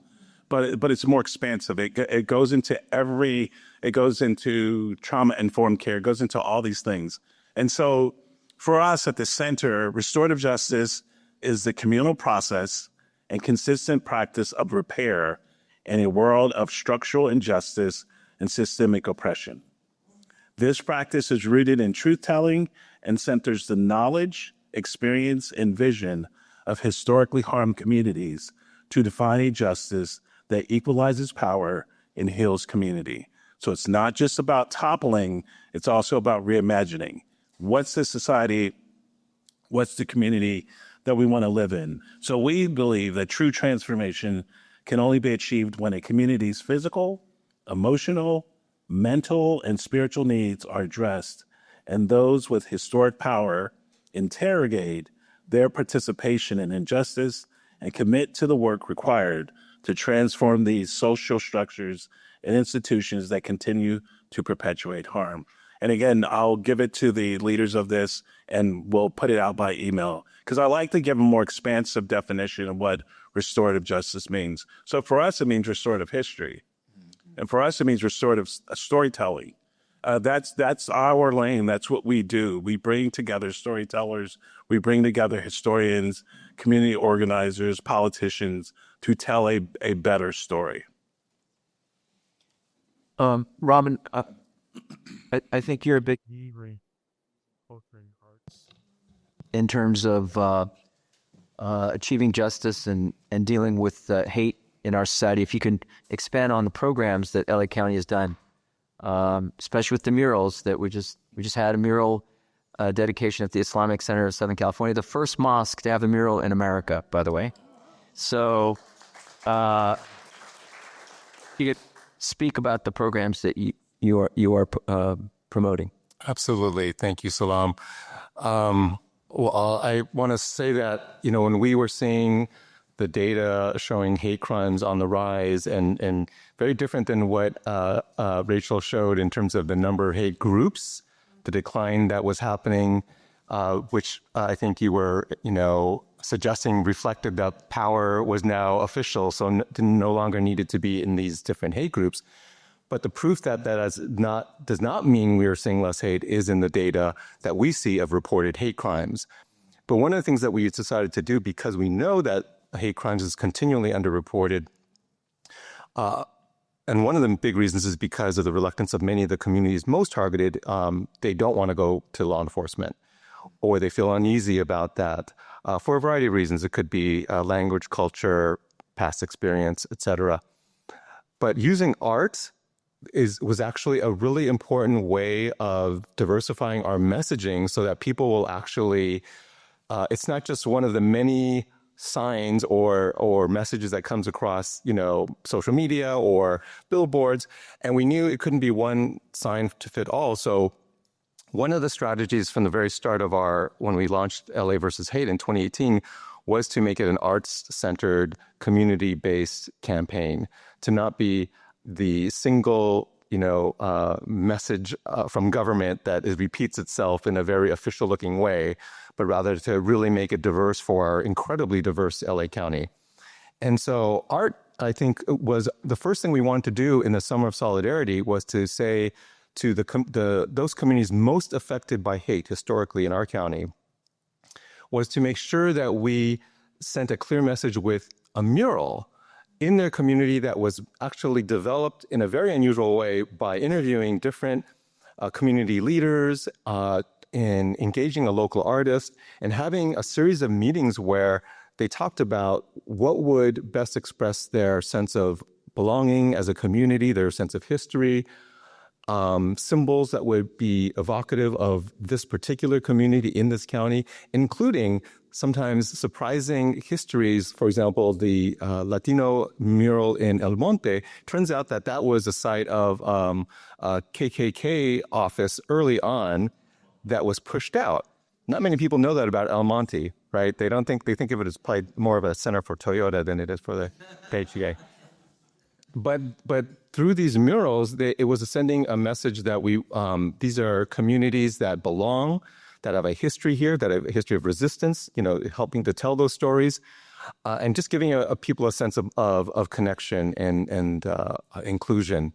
But it's more expansive. It goes into it goes into trauma-informed care, it goes into all these things. And so for us at the center, restorative justice is the communal process and consistent practice of repair in a world of structural injustice and systemic oppression. This practice is rooted in truth-telling and centers the knowledge, experience, and vision of historically harmed communities to define a justice that equalizes power and heals community. So it's not just about toppling, it's also about reimagining. What's the society, what's the community that we want to live in? So we believe that true transformation can only be achieved when a community's physical, emotional, mental, and spiritual needs are addressed, and those with historic power interrogate their participation in injustice and commit to the work required to transform these social structures and institutions that continue to perpetuate harm. And again, I'll give it to the leaders of this and we'll put it out by email because I like to give a more expansive definition of what restorative justice means. So for us, it means restorative history. And for us, it means restorative storytelling. That's our lane. That's what we do. We bring together storytellers. We bring together historians, community organizers, politicians to tell a better story. Robin, I think you're a big in terms of achieving justice and dealing with hate in our society. If you can expand on the programs that LA County has done, especially with the murals that we just had a mural dedication at the Islamic Center of Southern California, the first mosque to have a mural in America, by the way. So you could speak about the programs that you are promoting. Absolutely. Thank you, Salam. Well, I want to say that, when we were seeing the data showing hate crimes on the rise and very different than what Rachel showed in terms of the number of hate groups, the decline that was happening, which I think you were, suggesting reflected that power was now official, so no longer needed to be in these different hate groups. But the proof that does not mean we are seeing less hate is in the data that we see of reported hate crimes. But one of the things that we decided to do, because we know that hate crimes is continually underreported, and one of the big reasons is because of the reluctance of many of the communities most targeted. They don't want to go to law enforcement, or they feel uneasy about that for a variety of reasons. It could be language, culture, past experience, etc. But using art was actually a really important way of diversifying our messaging so that people will actually, it's not just one of the many signs or messages that comes across, social media or billboards. And we knew it couldn't be one sign to fit all. So one of the strategies from the very start of when we launched LA versus Hate in 2018 was to make it an arts-centered, community-based campaign, to not be the single, message from government that repeats itself in a very official-looking way, but rather to really make it diverse for our incredibly diverse LA County. And so art, I think, was the first thing we wanted to do in the Summer of Solidarity was to say to those communities most affected by hate historically in our county, was to make sure that we sent a clear message with a mural in their community that was actually developed in a very unusual way by interviewing different community leaders and engaging a local artist and having a series of meetings where they talked about what would best express their sense of belonging as a community, their sense of history, symbols that would be evocative of this particular community in this county, including sometimes surprising histories. For example, the Latino mural in El Monte, turns out that was a site of a KKK office early on that was pushed out. Not many people know that about El Monte, right? They think of it as probably more of a center for Toyota than it is for the KHEA. But through these murals, it was sending a message that these are communities that belong, that have a history here, that have a history of resistance, helping to tell those stories, and just giving people a sense of connection and inclusion.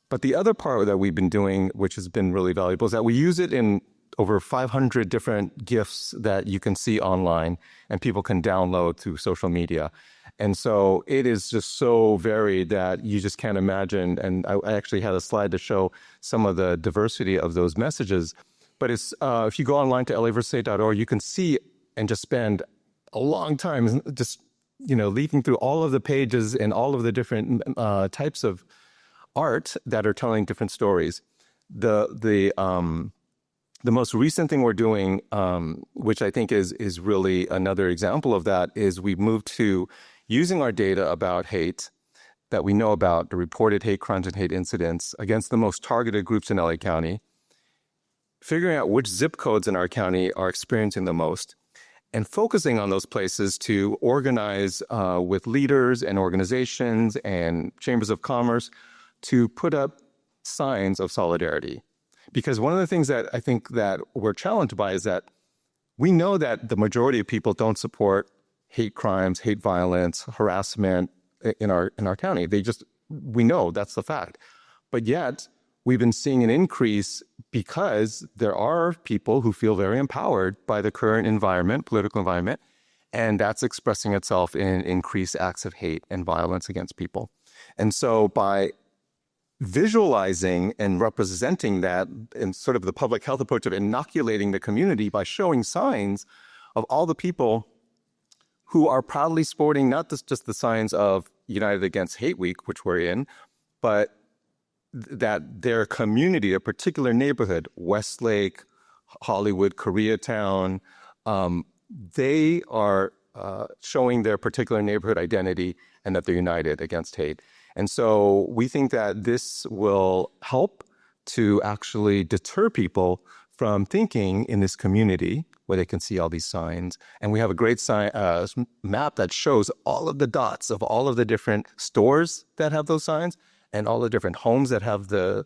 But the other part that we've been doing, which has been really valuable, is that we use it in over 500 different GIFs that you can see online and people can download through social media. And so it is just so varied that you just can't imagine. And I actually had a slide to show some of the diversity of those messages. But it's if you go online to laversate.org, you can see and just spend a long time just, leafing through all of the pages and all of the different types of art that are telling different stories. The most recent thing we're doing, which I think is really another example of that, is we've moved to using our data about hate that we know about, the reported hate crimes and hate incidents against the most targeted groups in LA County, figuring out which zip codes in our county are experiencing the most, and focusing on those places to organize with leaders and organizations and chambers of commerce to put up signs of solidarity. Because one of the things that I think that we're challenged by is that we know that the majority of people don't support hate crimes, hate violence, harassment in our county. We know that's the fact. But yet we've been seeing an increase because there are people who feel very empowered by the current environment, political environment, and that's expressing itself in increased acts of hate and violence against people. And so by visualizing and representing that in sort of the public health approach of inoculating the community by showing signs of all the people who are proudly sporting not just the signs of United Against Hate Week, which we're in, but that their community, a particular neighborhood, Westlake, Hollywood, Koreatown, they are showing their particular neighborhood identity and that they're united against hate. And so we think that this will help to actually deter people from thinking in this community where they can see all these signs. And we have a great map that shows all of the dots of all of the different stores that have those signs and all the different homes that have the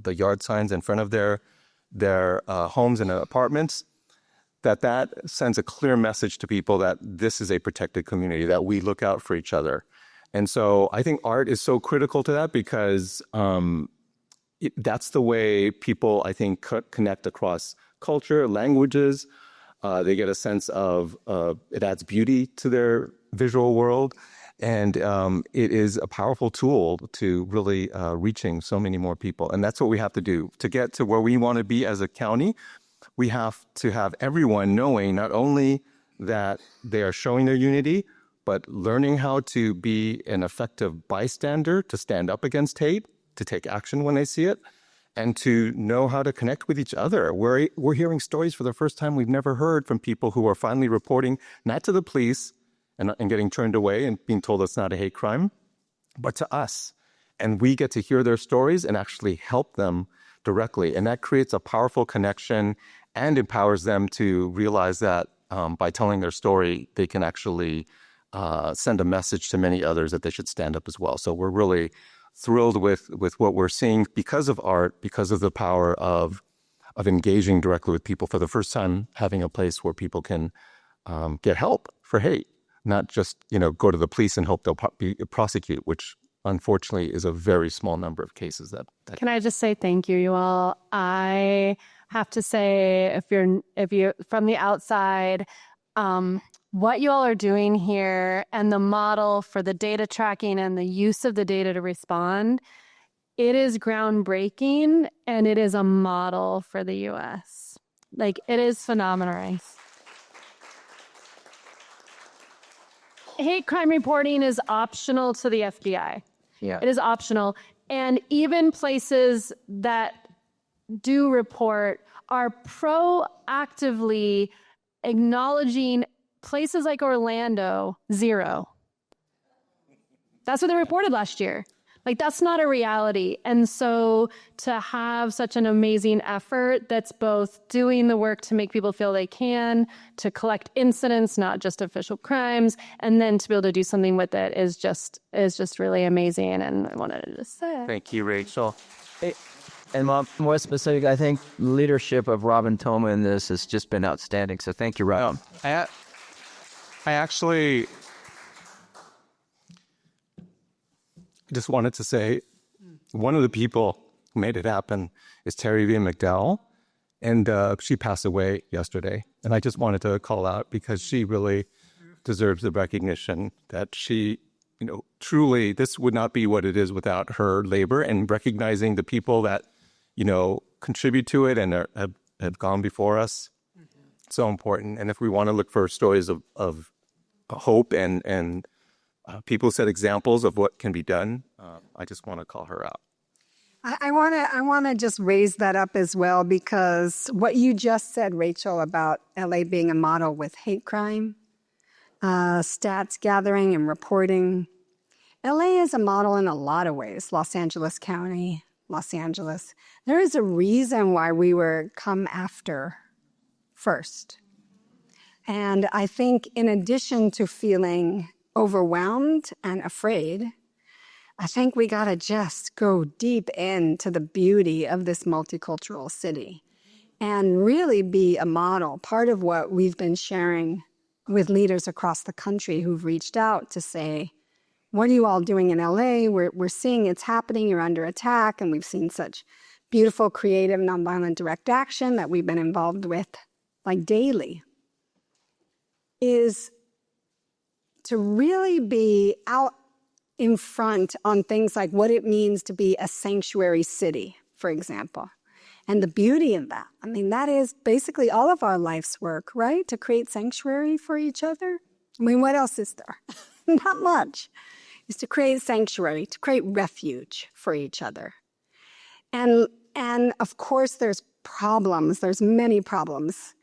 yard signs in front of their homes and apartments. That sends a clear message to people that this is a protected community, that we look out for each other. And so I think art is so critical to that because that's the way people, I think, connect across culture, languages. They get a sense of it adds beauty to their visual world. And it is a powerful tool to really reaching so many more people. And that's what we have to do. To get to where we want to be as a county, we have to have everyone knowing not only that they are showing their unity, but learning how to be an effective bystander, to stand up against hate, to take action when they see it, and to know how to connect with each other. We're hearing stories for the first time we've never heard from people who are finally reporting, not to the police and getting turned away and being told it's not a hate crime, but to us. And we get to hear their stories and actually help them directly. And that creates a powerful connection and empowers them to realize that by telling their story, they can actually send a message to many others that they should stand up as well. So we're really thrilled with what we're seeing because of art, because of the power of engaging directly with people for the first time, having a place where people can get help for hate, not just go to the police and hope they'll prosecute, which unfortunately is a very small number of cases. That Can I just say thank you all? I have to say, if you're from the outside, what you all are doing here and the model for the data tracking and the use of the data to respond, it is groundbreaking and it is a model for the U.S. Like, it is phenomenal. Hate crime reporting is optional to the FBI. Yeah. It is optional. And even places that do report are proactively acknowledging places like Orlando, 0. That's what they reported last year. Like, that's not a reality. And so to have such an amazing effort that's both doing the work to make people feel they can, to collect incidents, not just official crimes, and then to be able to do something with it is just really amazing. And I wanted to just say it. Thank you, Rachel. And more specific, I think leadership of Robin Toma in this has just been outstanding. So thank you, Robin. I actually just wanted to say one of the people who made it happen is Terry V. McDowell, and she passed away yesterday. And I just wanted to call out because she really deserves the recognition that she, truly, this would not be what it is without her labor, and recognizing the people that, contribute to it and have gone before us. So important. And if we want to look for stories of hope and people set examples of what can be done, I just want to call her out. I want to just raise that up as well, because what you just said, Rachel, about LA being a model with hate crime, stats gathering and reporting. LA is a model in a lot of ways. Los Angeles County, Los Angeles. There is a reason why we were come after first. And I think in addition to feeling overwhelmed and afraid, I think we got to just go deep into the beauty of this multicultural city and really be a model. Part of what we've been sharing with leaders across the country who've reached out to say, what are you all doing in LA? We're seeing it's happening. You're under attack. And we've seen such beautiful, creative, nonviolent direct action that we've been involved with like daily, is to really be out in front on things like what it means to be a sanctuary city, for example. And the beauty of that. I mean, that is basically all of our life's work, right? To create sanctuary for each other. I mean, what else is there? Not much. Is to create sanctuary, to create refuge for each other. And of course, there's problems. There's many problems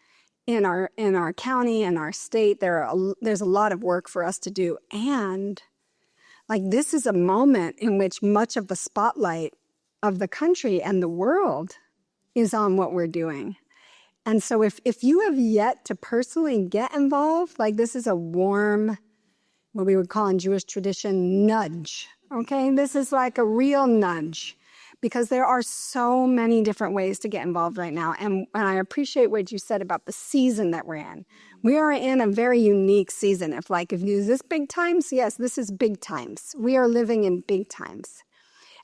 in our county and our state. There's a lot of work for us to do. And like, this is a moment in which much of the spotlight of the country and the world is on what we're doing. And so if you have yet to personally get involved, like, this is a warm, what we would call in Jewish tradition, nudge, okay? This is like a real nudge, because there are so many different ways to get involved right now. And I appreciate what you said about the season that we're in. We are in a very unique season. If is this big times? Yes, this is big times. We are living in big times.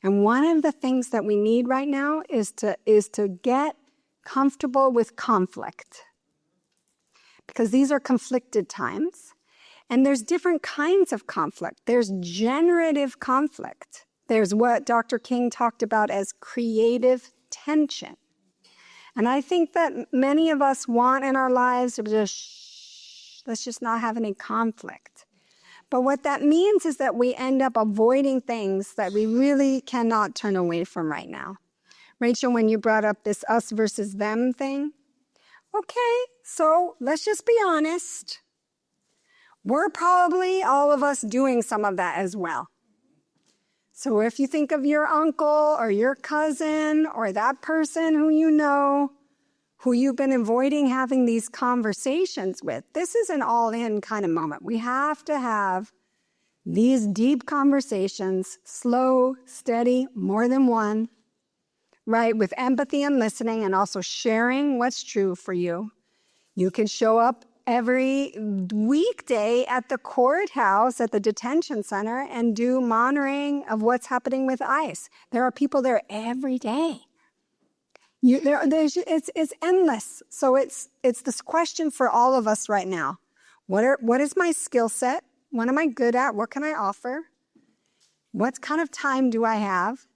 And one of the things that we need right now is to get comfortable with conflict, because these are conflicted times. And there's different kinds of conflict. There's generative conflict. There's what Dr. King talked about as creative tension. And I think that many of us want in our lives to just, let's just not have any conflict. But what that means is that we end up avoiding things that we really cannot turn away from right now. Rachel, when you brought up this us versus them thing, okay, so let's just be honest. We're probably, all of us, doing some of that as well. So if you think of your uncle or your cousin or that person who you know, who you've been avoiding having these conversations with, this is an all-in kind of moment. We have to have these deep conversations, slow, steady, more than one, right? With empathy and listening, and also sharing what's true for you. You can show up every weekday at the courthouse, at the detention center, and do monitoring of what's happening with ICE. There are people there every day. It's endless. So it's this question for all of us right now. What is my skill set? What am I good at? What can I offer? What kind of time do I have?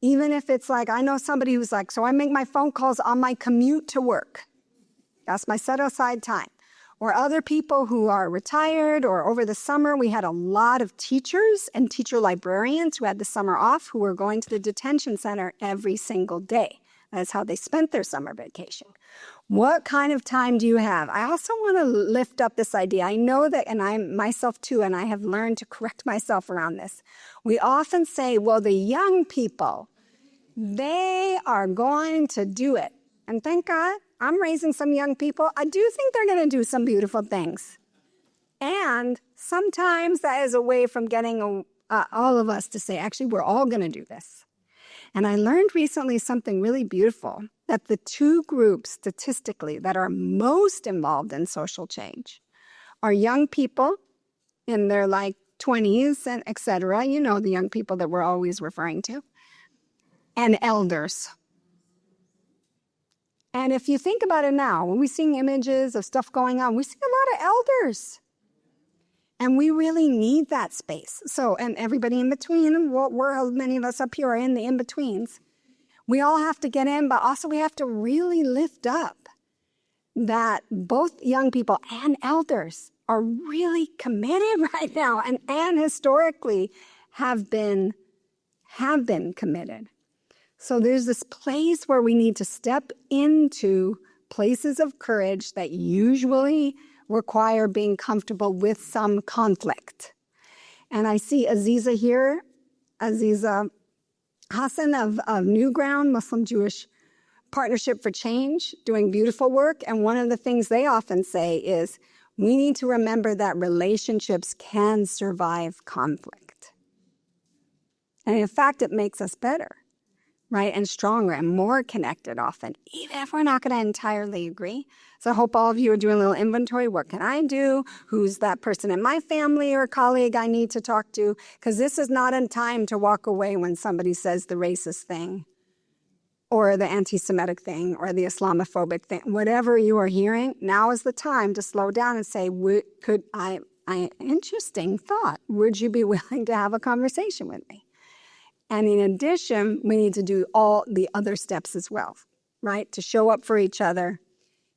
Even if it's like, I know somebody who's like, so I make my phone calls on my commute to work. That's my set aside time. Or other people who are retired, or over the summer, we had a lot of teachers and teacher librarians who had the summer off, who were going to the detention center every single day. That's how they spent their summer vacation. What kind of time do you have? I also want to lift up this idea. I know that, and I myself too, and I have learned to correct myself around this. We often say, well, the young people, they are going to do it. And thank God, I'm raising some young people. I do think they're going to do some beautiful things. And sometimes that is a way from getting all of us to say, actually, we're all going to do this. And I learned recently something really beautiful, that the two groups statistically that are most involved in social change are young people in their 20s and et cetera. You know, the young people that we're always referring to, and elders. And if you think about it now, when we see images of stuff going on, we see a lot of elders. And we really need that space. So, and everybody in between, many of us up here are in the in-betweens. We all have to get in, but also we have to really lift up that both young people and elders are really committed right now and historically have been committed. So there's this place where we need to step into places of courage that usually require being comfortable with some conflict. And I see Aziza here, Aziza Hassan of New Ground, Muslim Jewish Partnership for Change, doing beautiful work. And one of the things they often say is, we need to remember that relationships can survive conflict. And in fact, it makes us better, right? And stronger and more connected often, even if we're not going to entirely agree. So I hope all of you are doing a little inventory. What can I do? Who's that person in my family or colleague I need to talk to? Because this is not a time to walk away when somebody says the racist thing or the anti-Semitic thing or the Islamophobic thing. Whatever you are hearing, now is the time to slow down and say, interesting thought. Would you be willing to have a conversation with me? And in addition, we need to do all the other steps as well, right? To show up for each other.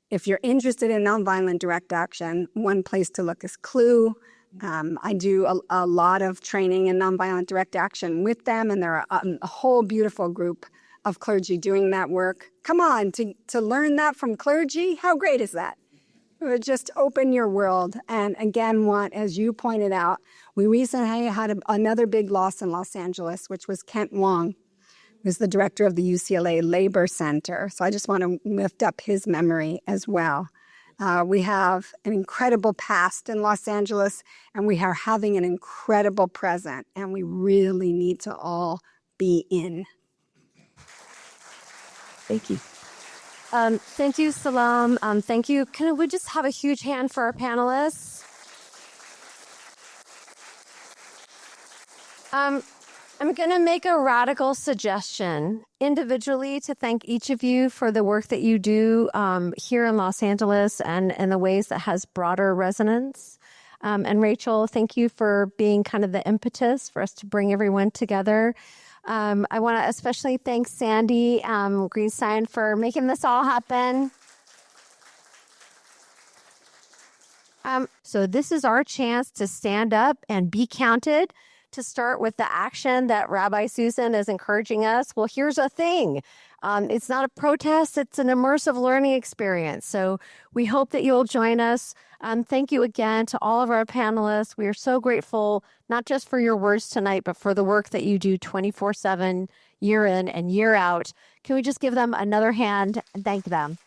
If you're interested in nonviolent direct action, one place to look is Clue. I do a lot of training in nonviolent direct action with them, and there are a whole beautiful group of clergy doing that work. Come on, to learn that from clergy, how great is that? It would just open your world. And again, as you pointed out, we recently had another big loss in Los Angeles, which was Kent Wong, who's the director of the UCLA Labor Center. So I just want to lift up his memory as well. We have an incredible past in Los Angeles, and we are having an incredible present, and we really need to all be in. Thank you. Thank you, Salam. Thank you. Can we just have a huge hand for our panelists? I'm going to make a radical suggestion individually to thank each of you for the work that you do here in Los Angeles and in the ways that has broader resonance. And Rachel, thank you for being kind of the impetus for us to bring everyone together. I want to especially thank Sandy Greenstein for making this all happen. So this is our chance to stand up and be counted, to start with the action that Rabbi Susan is encouraging us. Well, here's a thing. It's not a protest. It's an immersive learning experience. So we hope that you'll join us. Thank you again to all of our panelists. We are so grateful, not just for your words tonight, but for the work that you do 24/7, year in and year out. Can we just give them another hand and thank them?